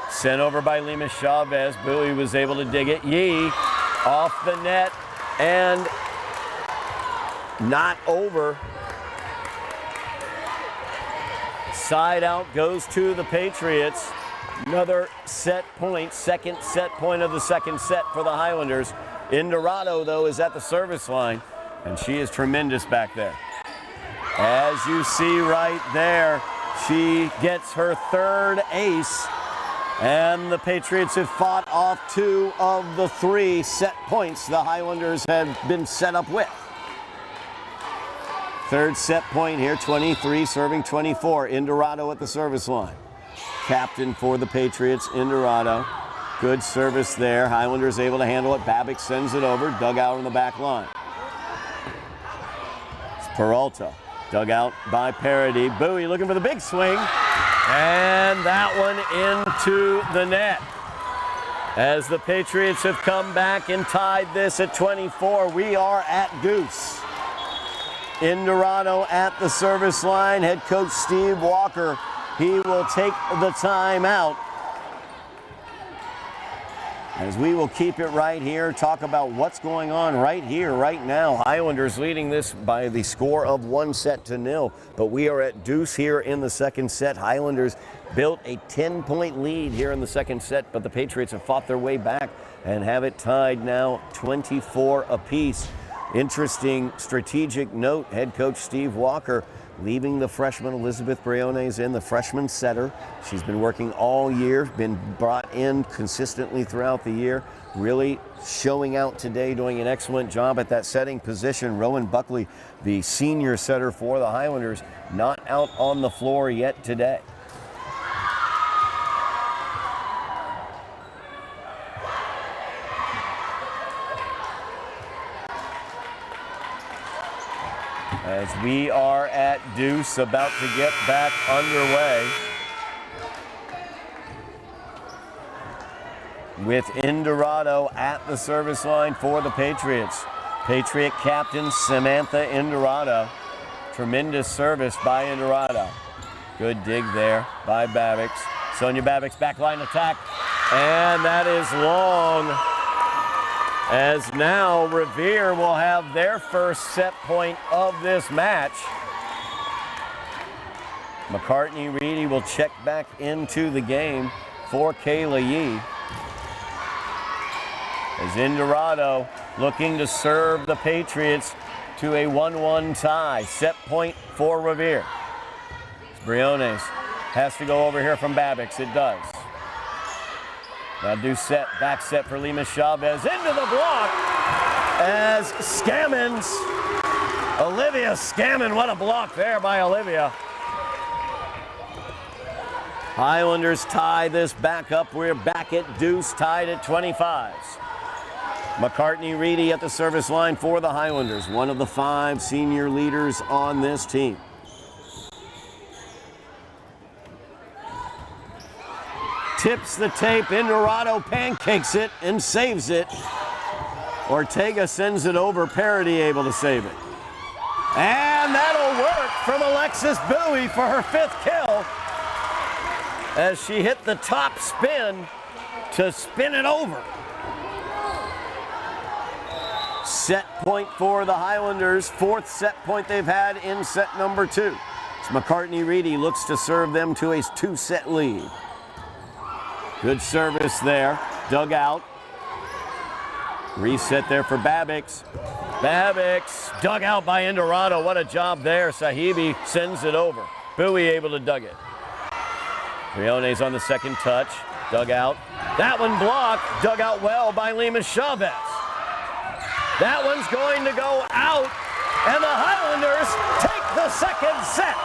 Sent over by Lima Chavez. Bowie was able to dig it. Yee off the net and not over. Side out goes to the Patriots. Another set point, second set point of the second set for the Highlanders. Indorado, though, is at the service line, and she is tremendous back there. As you see right there, she gets her 3rd ace, and the Patriots have fought off 2 of the 3 set points the Highlanders have been set up with. 3rd set point here, 23 serving 24. Indorado at the service line. Captain for the Patriots, Indorado. Good service there. Highlanders able to handle it. Babix sends it over. Dug out on the back line. It's Peralta. Dug out by Parody. Bowie looking for the big swing. And that one into the net. As the Patriots have come back and tied this at 24, we are at deuce. Indorado at the service line. Head coach Steve Walker, he will take the timeout. As we will keep it right here, talk about what's going on right here, right now. Highlanders leading this by the score of 1-0, but we are at deuce here in the second set. Highlanders built a 10-point lead here in the second set, but the Patriots have fought their way back and have it tied now 24 apiece. Interesting strategic note, head coach Steve Walker leaving the freshman Elizabeth Briones in, the freshman setter. She's been working all year, been brought in consistently throughout the year, really showing out today, doing an excellent job at that setting position. Rowan Buckley, the senior setter for the Highlanders, not out on the floor yet today. As we are at deuce, about to get back underway with Indorado at the service line for the Patriots. Patriot captain Samantha Indorado. Tremendous service by Indorado. Good dig there by Babbicks. Sonia Babbicks backline attack. And that is long. As now Revere will have their first set point of this match. McCartney Reedy will check back into the game for Kayla Yee. As Indorado looking to serve the Patriots to a 1-1 tie. Set point for Revere. Briones has to go over here from Babbicks. It does. Now do set, back set for Lima Chavez. Into the block as Scammons. Olivia Scammon, what a block there by Olivia. Highlanders tie this back up. We're back at deuce, tied at 25s. McCartney Reedy at the service line for the Highlanders, one of the 5 senior leaders on this team. Tips the tape, Indorado pancakes it and saves it. Ortega sends it over, Parody able to save it. And that'll work from Alexis Bowie for her 5th kill as she hit the top spin to spin it over. Set point for the Highlanders, 4th set point they've had in set number 2. As McCartney Reedy looks to serve them to a 2-set lead. Good service there, dug out. Reset there for Babbicks. Babbicks dug out by Indorado. What a job there. Sahibi sends it over. Bowie able to dug it. Briones on the second touch, dug out. That one blocked, dug out well by Lima Chavez. That one's going to go out, and the Highlanders take the second set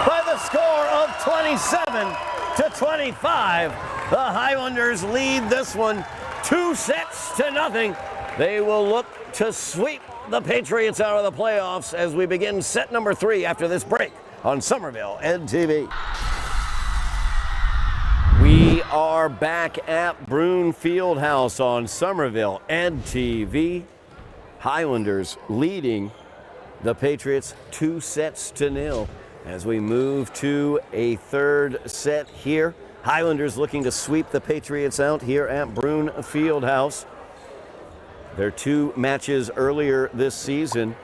by the score of 27-25. The Highlanders lead this one 2-0. They will look to sweep the Patriots out of the playoffs as we begin set number 3 after this break on Somerville EdTV. We are back at Brune Fieldhouse on Somerville EdTV. Highlanders leading the Patriots 2-0 as we move to a 3rd set here. Highlanders looking to sweep the Patriots out here at Brune Fieldhouse. Their 2 matches earlier this season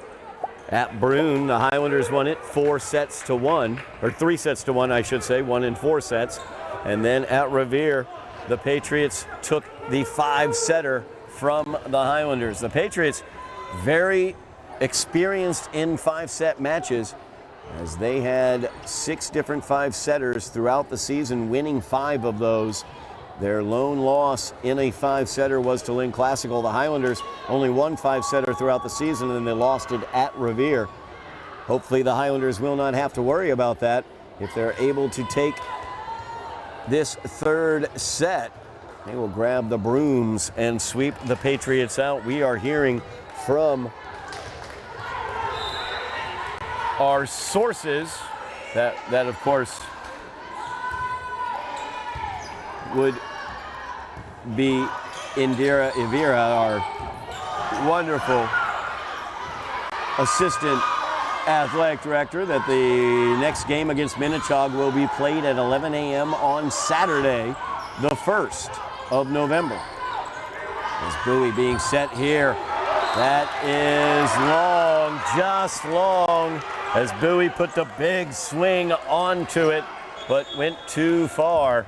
at Brune, the Highlanders won it 4-1, or 3-1, I should say, 1 in 4 sets. And then at Revere, the Patriots took the 5-setter from the Highlanders. The Patriots very experienced in 5-set matches, as they had 6 different 5-setters throughout the season, winning 5 of those. Their lone loss in a 5-setter was to Lynn Classical. The Highlanders only won 5-setter throughout the season, and they lost it at Revere. Hopefully the Highlanders will not have to worry about that if they're able to take this 3rd set. They will grab the brooms and sweep the Patriots out. We are hearing from our sources that of course would be Indira Ivira, our wonderful assistant athletic director, that the next game against Minnechaug will be played at 11 a.m. on Saturday, the 1st of November. As Bowie being set here. That is long, just long, as Bowie put the big swing onto it, but went too far.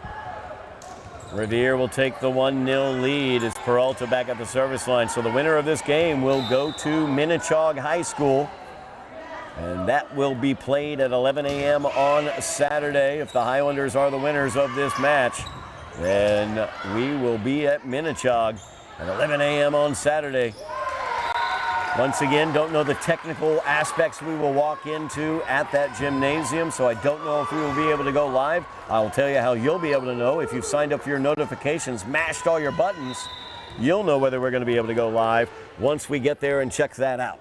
Revere will take the 1-0 lead as Peralta back at the service line. So the winner of this game will go to Minnechaug High School. And that will be played at 11 a.m. on Saturday. If the Highlanders are the winners of this match, then we will be at Minnechaug at 11 a.m. on Saturday. Once again, don't know the technical aspects we will walk into at that gymnasium, so I don't know if we will be able to go live. I will tell you how you'll be able to know. If you've signed up for your notifications, mashed all your buttons, you'll know whether we're going to be able to go live once we get there and check that out.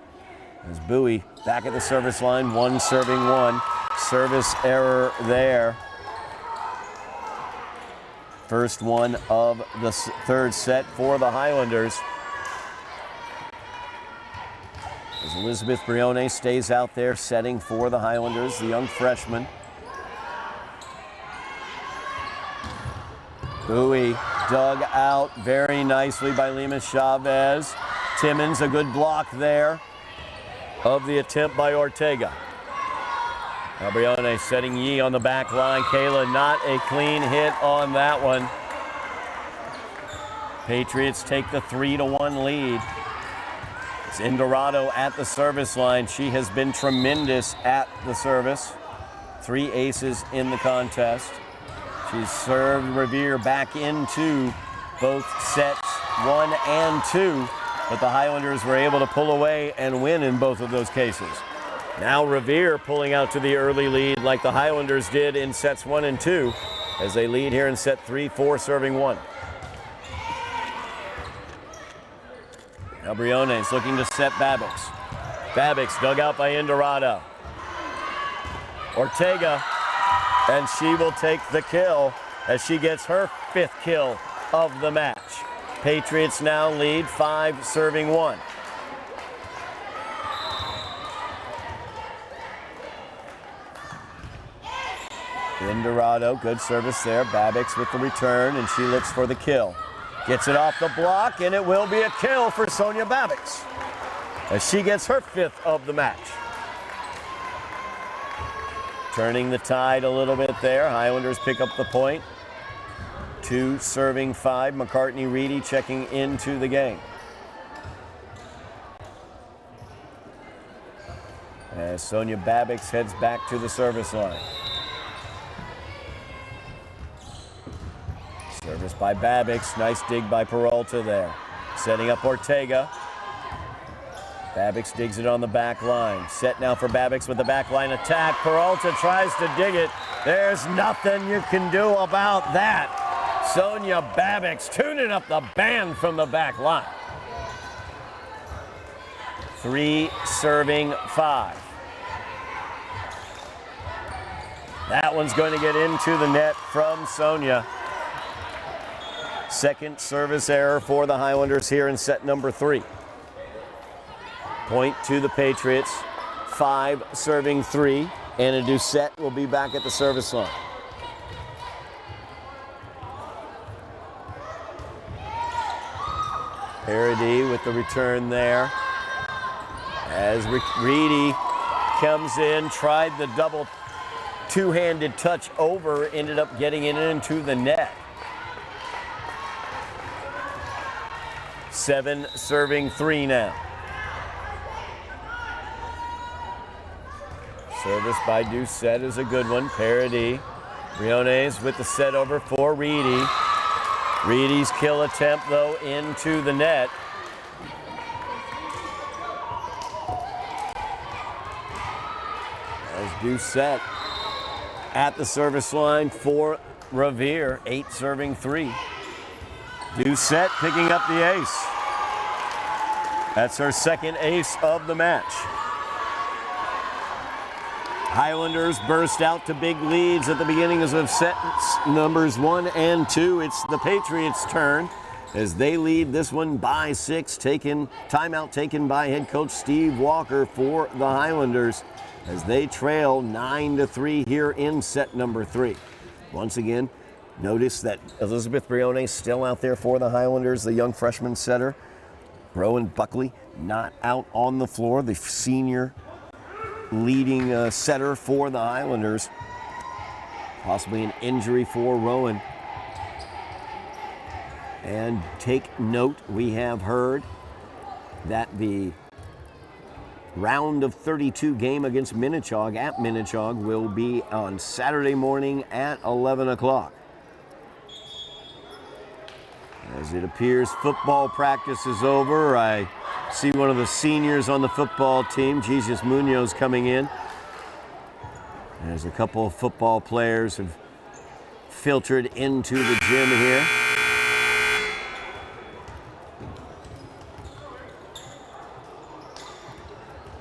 As Bowie back at the service line, 1 serving 1. Service error there. First one of the 3rd set for the Highlanders. As Elizabeth Brune stays out there setting for the Highlanders, the young freshman. Bowie dug out very nicely by Lima Chavez. Timmons, a good block there of the attempt by Ortega. Now Brune setting Yee on the back line. Kayla, not a clean hit on that one. Patriots take the 3-1 lead. It's Indorado at the service line. She has been tremendous at the service. 3 aces in the contest. She's served Revere back into both sets 1 and 2, but the Highlanders were able to pull away and win in both of those cases. Now Revere pulling out to the early lead like the Highlanders did in sets 1 and 2 as they lead here in set 3, 4 serving 1. Now Briones looking to set Babbix. Babbix dug out by Indorado. Ortega, and she will take the kill as she gets her 5th kill of the match. Patriots now lead 5 serving 1. Indorado, good service there. Babbix with the return, and she looks for the kill. Gets it off the block, and it will be a kill for Sonia Babbix as she gets her 5th of the match. Turning the tide a little bit there. Highlanders pick up the point. 2 serving 5. McCartney-Reedy checking into the game. As Sonia Babbix heads back to the service line. Service by Babbix. Nice dig by Peralta there. Setting up Ortega. Babbix digs it on the back line. Set now for Babbix with the back line attack. Peralta tries to dig it. There's nothing you can do about that. Sonia Babbix tuning up the band from the back line. 3 serving 5. That one's going to get into the net from Sonia. Second service error for the Highlanders here in set number 3. Point to the Patriots. 5 serving 3. Anna Doucette will be back at the service line. Parody with the return there. As Reedy comes in, tried the double 2-handed touch over, ended up getting it into the net. 7 serving 3 now. Service by Doucette is a good one. Parody. Briones with the set over for Reedy. Reedy's kill attempt, though, into the net. As Doucette at the service line for Revere. 8 serving 3. Doucette picking up the ace. That's her 2nd ace of the match. Highlanders burst out to big leads at the beginnings of set numbers 1 and 2. It's the Patriots' turn as they lead this one by 6. Timeout taken by head coach Steve Walker for the Highlanders as they trail 9-3 here in set number 3. Once again, notice that Elizabeth Briones still out there for the Highlanders, the young freshman setter. Rowan Buckley not out on the floor, the senior leading setter for the Highlanders. Possibly an injury for Rowan. And take note, we have heard that the round of 32 game against Minnechaug at Minnechaug will be on Saturday morning at 11 o'clock. As it appears football practice is over, I see one of the seniors on the football team, Jesus Munoz, coming in. There's a couple of football players have filtered into the gym here.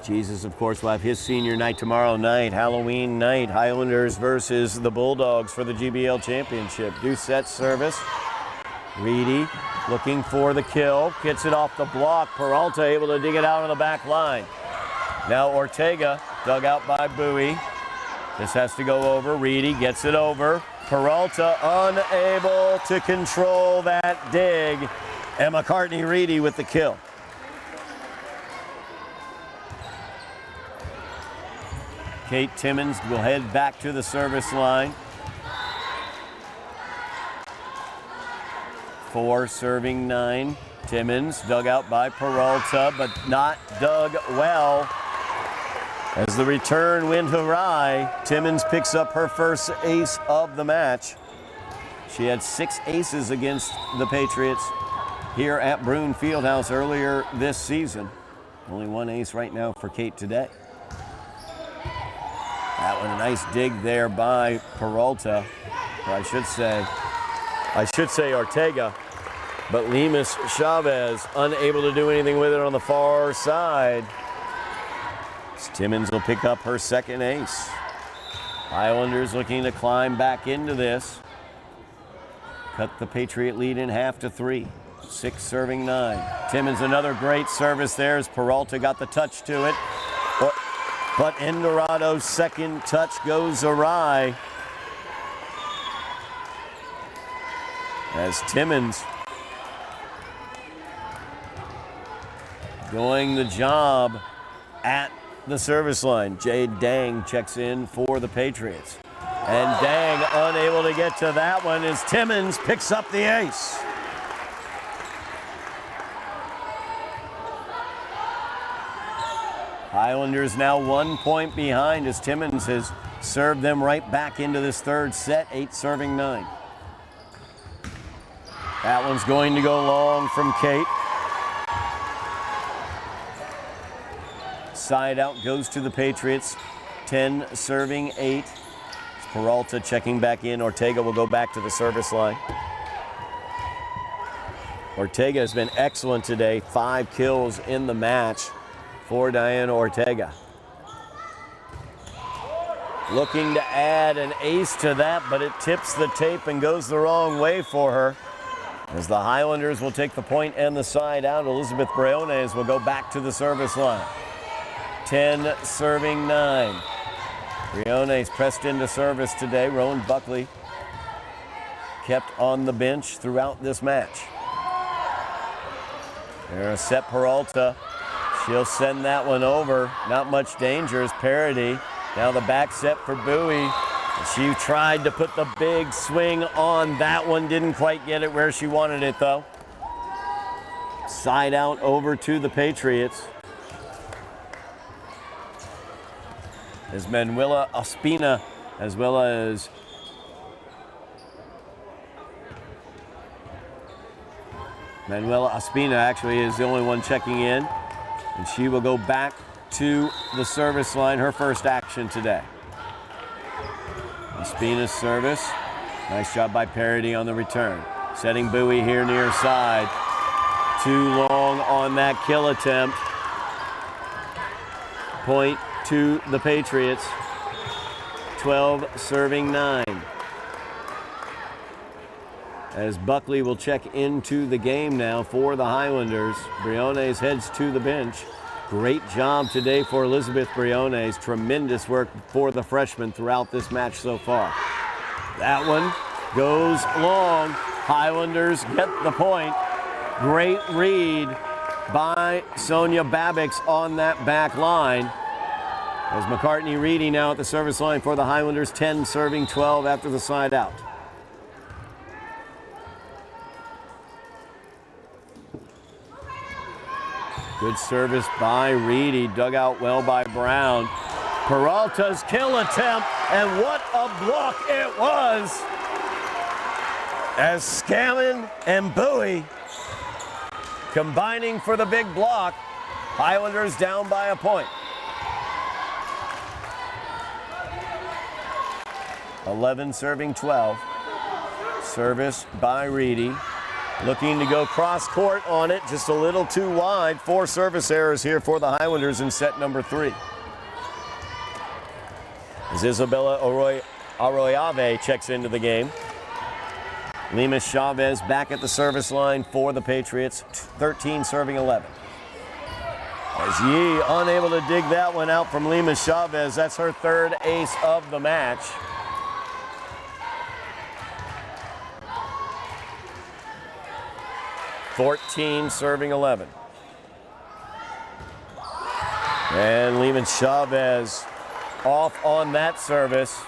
Jesus, of course, will have his senior night tomorrow night, Halloween night, Highlanders versus the Bulldogs for the GBL Championship. Doucette service. Reedy looking for the kill, gets it off the block. Peralta able to dig it out on the back line. Now Ortega, dug out by Bowie. This has to go over. Reedy gets it over. Peralta unable to control that dig. And McCartney-Reedy with the kill. Kate Timmons will head back to the service line. 4 serving 9. Timmons dug out by Peralta, but not dug well. As the return went awry, Timmons picks up her first ace of the match. She had 6 aces against the Patriots here at Brune Fieldhouse earlier this season. Only 1 ace right now for Kate today. That one, a nice dig there by Peralta, or I should say Ortega. But Lemus Chavez unable to do anything with it on the far side. Timmons will pick up her second ace. Highlanders looking to climb back into this. Cut the Patriot lead in half to 3. 6 serving 9. Timmons another great service there as Peralta got the touch to it. But Endorado's second touch goes awry. As Timmons doing the job at the service line. Jade Dang checks in for the Patriots. And Dang unable to get to that one as Timmons picks up the ace. Highlanders now 1 point behind as Timmons has served them right back into this third set, 8 serving 9. That one's going to go long from Kate. Side out goes to the Patriots, 10 serving 8. Peralta checking back in. Ortega will go back to the service line. Ortega has been excellent today, 5 kills in the match for Diana Ortega. Looking to add an ace to that, but it tips the tape and goes the wrong way for her. As the Highlanders will take the point and the side out, Elizabeth Briones will go back to the service line. 10 serving 9. Briones pressed into service today. Rowan Buckley kept on the bench throughout this match. There's set Peralta. She'll send that one over. Not much danger as Parody. Now the back set for Bowie. She tried to put the big swing on that one. Didn't quite get it where she wanted it though. Side out over to the Patriots. As Manuela Ospina, as well as Manuela Ospina actually is the only one checking in. And she will go back to the service line, her first action today. Ospina's service. Nice job by Parody on the return. Setting Bowie here near side. Too long on that kill attempt. Point to the Patriots. 12 serving 9. As Buckley will check into the game now for the Highlanders. Briones heads to the bench. Great job today for Elizabeth Briones. Tremendous work for the freshman throughout this match so far. That one goes long. Highlanders get the point. Great read by Sonia Babix on that back line. As McCartney-Reedy now at the service line for the Highlanders, 10 serving 12 after the side out. Good service by Reedy, dug out well by Brown. Peralta's kill attempt, and what a block it was! As Scammon and Bowie combining for the big block. Highlanders down by a point. 11 serving 12. Service by Reedy. Looking to go cross court on it, just a little too wide. 4 service errors here for the Highlanders in set number 3. As Isabella Arroyave checks into the game. Lemus Chavez back at the service line for the Patriots, 13 serving 11. As Yee unable to dig that one out from Lima Chavez. That's her third ace of the match. (14 serving 11). And Lima Chavez off on that service.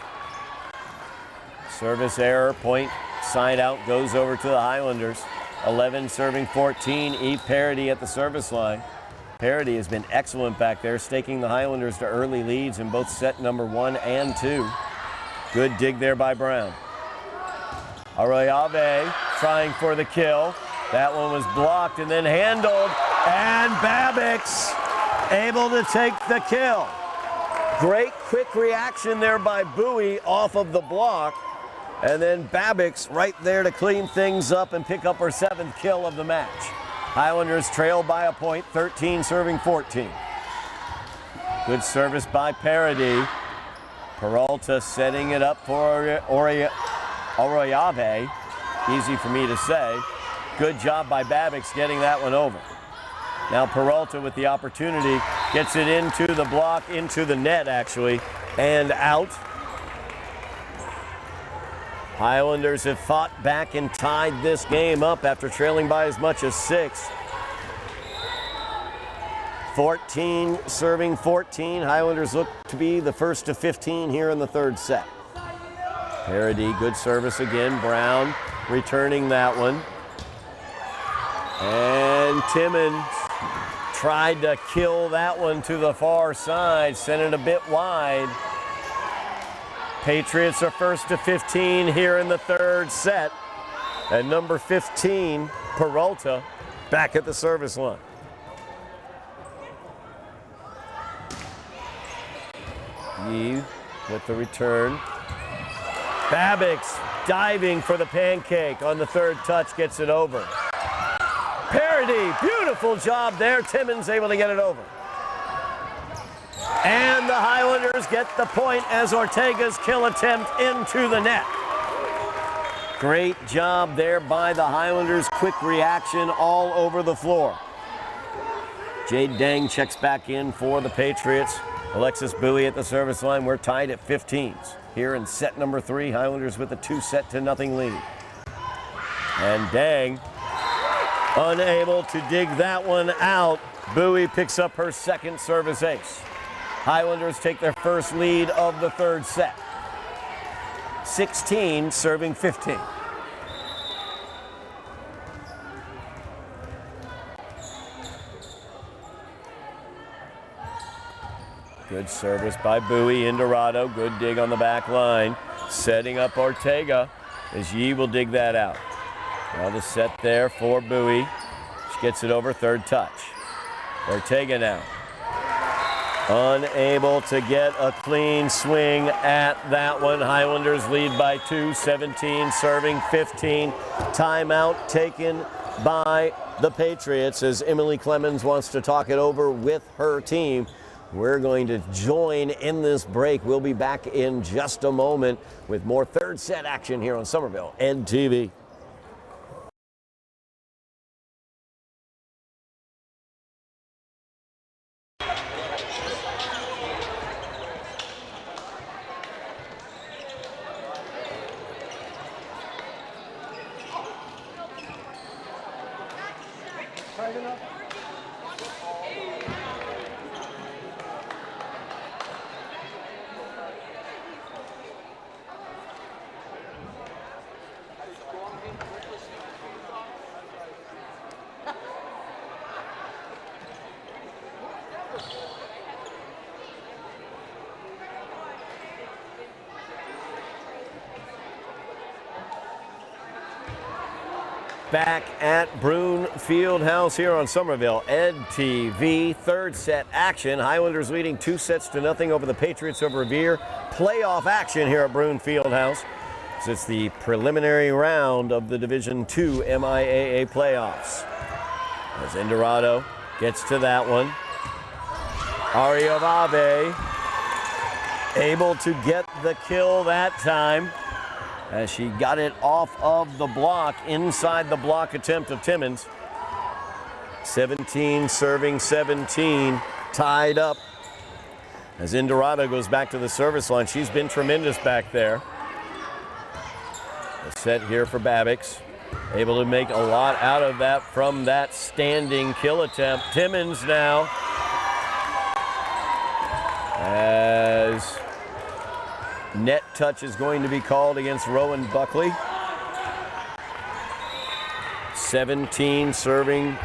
Service error, point, side out, goes over to the Highlanders. 11 serving 14, E. Parody at the service line. Parody has been excellent back there, staking the Highlanders to early leads in both set number 1 and 2. Good dig there by Brune. Arroyave trying for the kill. That one was blocked and then handled, and Babix able to take the kill. Great quick reaction there by Bowie off of the block, and then Babix right there to clean things up and pick up her 7th kill of the match. Highlanders trail by a point, 13 serving 14. Good service by Parody. Peralta setting it up for Arroyave. Easy for me to say. Good job by Babix getting that one over. Now Peralta with the opportunity, gets it into the block, into the net actually, and out. Highlanders have fought back and tied this game up after trailing by as much as 6. 14 serving 14. Highlanders look to be the first to 15 here in the third set. Parody, good service again. Brune returning that one. And Timmons tried to kill that one to the far side, sent it a bit wide. Patriots are first to 15 here in the third set. And number 15, Peralta, back at the service line. Yee with the return. Babix diving for the pancake on the third touch, gets it over. Parody, beautiful job there. Timmons able to get it over. And the Highlanders get the point as Ortega's kill attempt into the net. Great job there by the Highlanders. Quick reaction all over the floor. Jade Dang checks back in for the Patriots. Alexis Bowie at the service line. We're tied at 15s. Here in set number 3, Highlanders with a 2-0 lead. And Dang unable to dig that one out. Bowie picks up her 2nd service ace. Highlanders take their first lead of the third set. 16 serving 15. Good service by Bowie. Indorado, good dig on the back line. Setting up Ortega as Yee will dig that out. Now the set there for Bowie. She gets it over, third touch. Ortega now. Unable to get a clean swing at that one. Highlanders lead by 2, 17 serving 15. Timeout taken by the Patriots as Emily Clemens wants to talk it over with her team. We're going to join in this break. We'll be back in just a moment with more third set action here on Somerville Ed TV. Back at Brune Fieldhouse here on Somerville Ed TV. Third set action. Highlanders leading 2-0 over the Patriots of Revere. Playoff action here at Brune Fieldhouse. It's the preliminary round of the Division II MIAA playoffs. As Indorado gets to that one. Arroyave able to get the kill that time, as she got it off of the block, inside the block attempt of Timmons. 17 serving 17, tied up. As Indorado goes back to the service line, she's been tremendous back there. A set here for Babbicks. Able to make a lot out of that from that standing kill attempt. Timmons now, as net touch is going to be called against Rowan Buckley. 17 serving,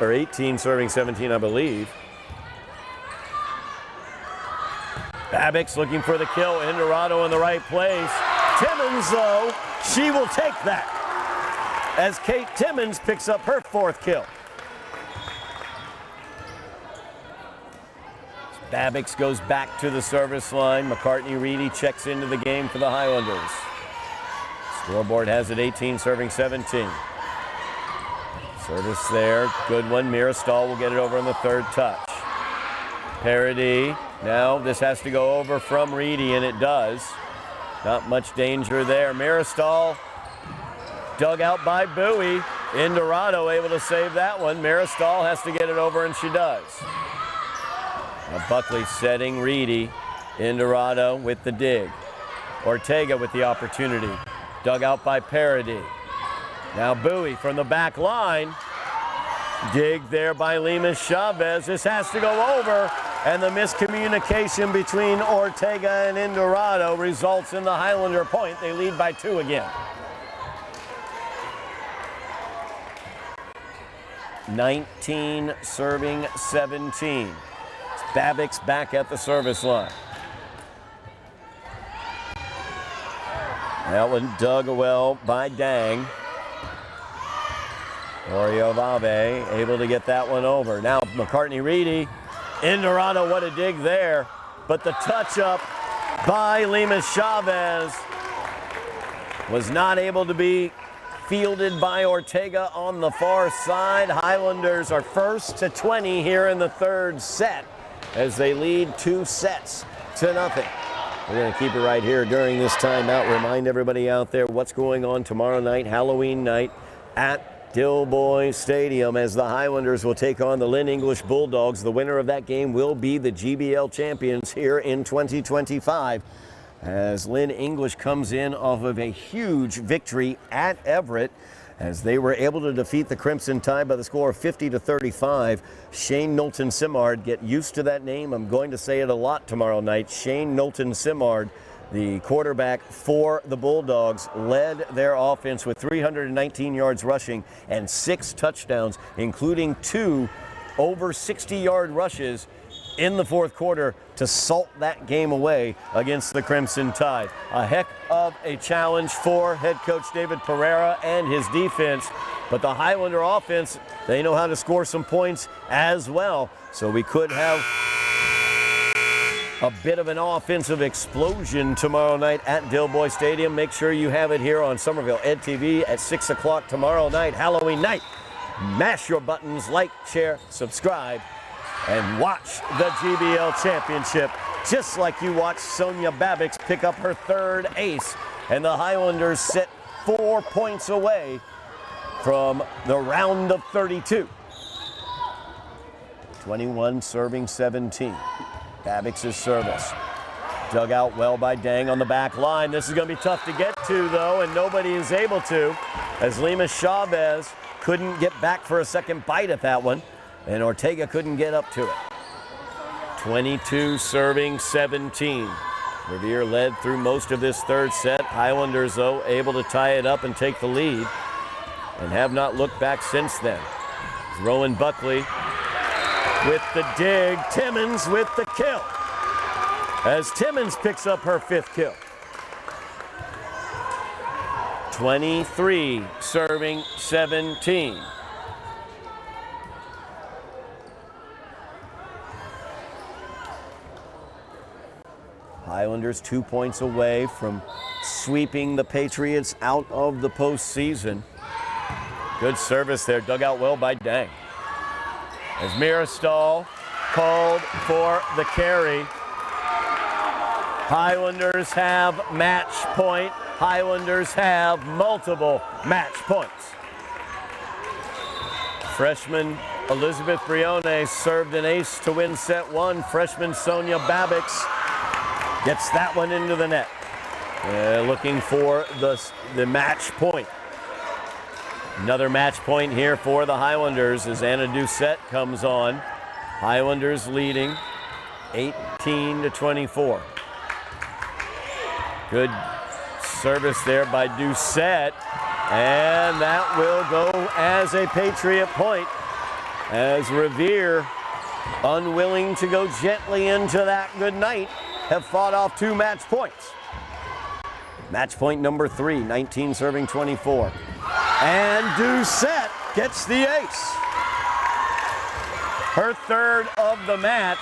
or 18 serving 17, I believe. Babbicks looking for the kill. Indorado in the right place. Timmons, though, she will take that, as Kate Timmons picks up her 4th kill. Babbicks goes back to the service line. McCartney-Reedy checks into the game for the Highlanders. Scoreboard has it 18 serving 17. Service there, good one. Mirastall will get it over on the 3rd touch. Parody, now this has to go over from Reedy, and it does. Not much danger there. Mirastall dug out by Bowie. Indorado able to save that one. Mirastall has to get it over, and she does. Now Buckley setting Reedy. Indorado with the dig. Ortega with the opportunity. Dug out by Parody. Now Bowie from the back line. Dig there by Lemus Chavez. This has to go over, and the miscommunication between Ortega and Indorado results in the Highlander point. They lead by 2 again. 19 serving 17. It's Babbicks back at the service line. That one dug well by Dang. Oriovave able to get that one over. Now McCartney-Reedy. Indorado, what a dig there. But the touch up by Lemus Chavez was not able to be fielded by Ortega on the far side. Highlanders are first to 20 here in the 3rd set as they lead 2 sets to nothing. We're going to keep it right here during this timeout. Remind everybody out there what's going on tomorrow night, Halloween night, at Dilboy Stadium, as the Highlanders will take on the Lynn English Bulldogs. The winner of that game will be the GBL champions here in 2025, as Lynn English comes in off of a huge victory at Everett, as they were able to defeat the Crimson Tide by the score of 50-35. Shane Knowlton-Simard, get used to that name. I'm going to say it a lot tomorrow night. Shane Knowlton-Simard, the quarterback for the Bulldogs, led their offense with 319 yards rushing and 6 touchdowns, including 2 over 60-yard rushes in the 4th quarter to salt that game away against the Crimson Tide. A heck of a challenge for head coach David Pereira and his defense, but the Highlander offense, they know how to score some points as well, so we could have a bit of an offensive explosion tomorrow night at Dilboy Stadium. Make sure you have it here on Somerville Ed TV at 6 o'clock tomorrow night, Halloween night. Mash your buttons, like, share, subscribe, and watch the GBL Championship, just like you watched Sonia Babbicks pick up her 3rd ace, and the Highlanders sit 4 points away from the round of 32. 21 serving 17. Babbicks' service. Dug out well by Dang on the back line. This is going to be tough to get to, though, and nobody is able to, as Lemus Chavez couldn't get back for a second bite at that one, and Ortega couldn't get up to it. 22 serving 17. Revere led through most of this 3rd set. Highlanders, though, able to tie it up and take the lead, and have not looked back since then. Rowan Buckley with the dig. Timmons with the kill, as Timmons picks up her 5th kill. 23 serving 17. Highlanders 2 points away from sweeping the Patriots out of the postseason. Good service there, dug out well by Dang. As Mirastall called for the carry. Highlanders have match point. Highlanders have multiple match points. Freshman Elizabeth Brune served an ace to win set one. Freshman Sonia Babix gets that one into the net. Looking for the match point. Another match point here for the Highlanders as Anna Doucette comes on. Highlanders leading 18-24. Good service there by Doucette, and that will go as a Patriot point as Revere, unwilling to go gently into that good night, have fought off two match points. Match point number 3, 19 serving 24. And Doucette gets the ace. Her third of the match.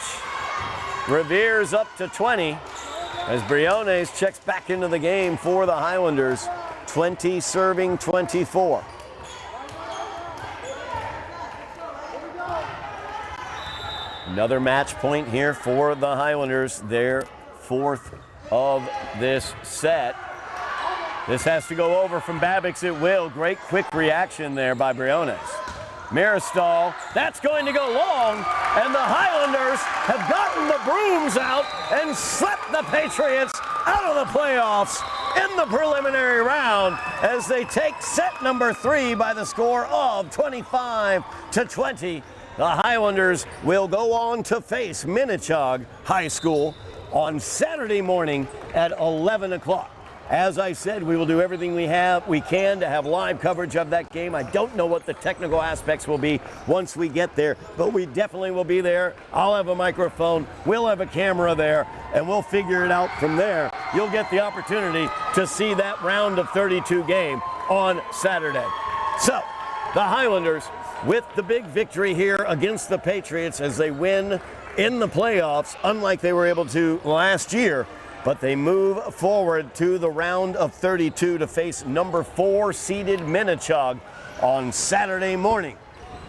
Revere's up to 20 as Briones checks back into the game for the Highlanders. 20 serving 24. Another match point here for the Highlanders, their fourth of this set. This has to go over from Babix, it will. Great quick reaction there by Briones. Mirastall, that's going to go long, and the Highlanders have gotten the brooms out and swept the Patriots out of the playoffs in the preliminary round as they take set number 3 by the score of 25-20. The Highlanders will go on to face Minnechaug High School on Saturday morning at 11 o'clock. As I said, we will do everything we can to have live coverage of that game. I don't know what the technical aspects will be once we get there, but we definitely will be there. I'll have a microphone, we'll have a camera there, and we'll figure it out from there. You'll get the opportunity to see that round of 32 game on Saturday. So, the Highlanders with the big victory here against the Patriots as they win in the playoffs, unlike they were able to last year. But they move forward to the round of 32 to face number 4 seeded Minnechaug on Saturday morning.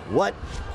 What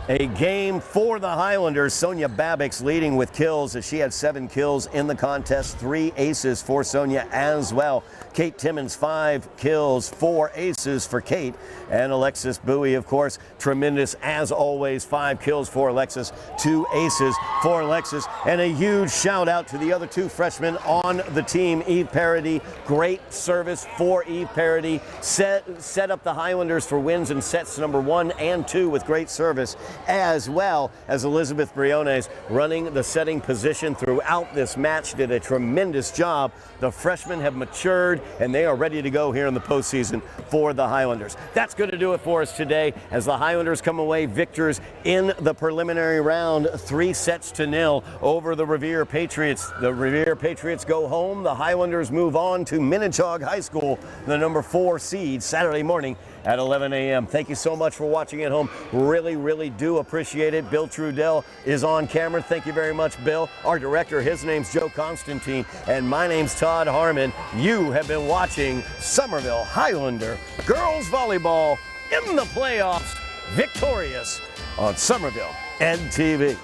a game for the Highlanders. Sonia Babix leading with kills as she had 7 kills in the contest, 3 aces for Sonia as well. Kate Timmons, 5 kills, 4 aces for Kate. And Alexis Bowie, of course, tremendous as always, 5 kills for Alexis, 2 aces for Alexis. And a huge shout out to the other 2 freshmen on the team. Eve Parody, great service for Eve Parody. Set up the Highlanders for wins in sets number 1 and 2 with great service, as well as Elizabeth Briones running the setting position throughout this match. Did a tremendous job. The freshmen have matured and they are ready to go here in the postseason for the Highlanders. That's going to do it for us today as the Highlanders come away victors in the preliminary round, 3-0 over the Revere Patriots. The Revere Patriots go home. The Highlanders move on to Minnechaug High School, the number 4 seed, Saturday morning at 11 a.m. Thank you so much for watching at home. Really do appreciate it. Bill Trudell is on camera. Thank you very much, Bill. Our director, his name's Joe Constantine, and my name's Todd Harmon. You have been watching Somerville Highlander Girls Volleyball in the playoffs, victorious on Somerville NTV.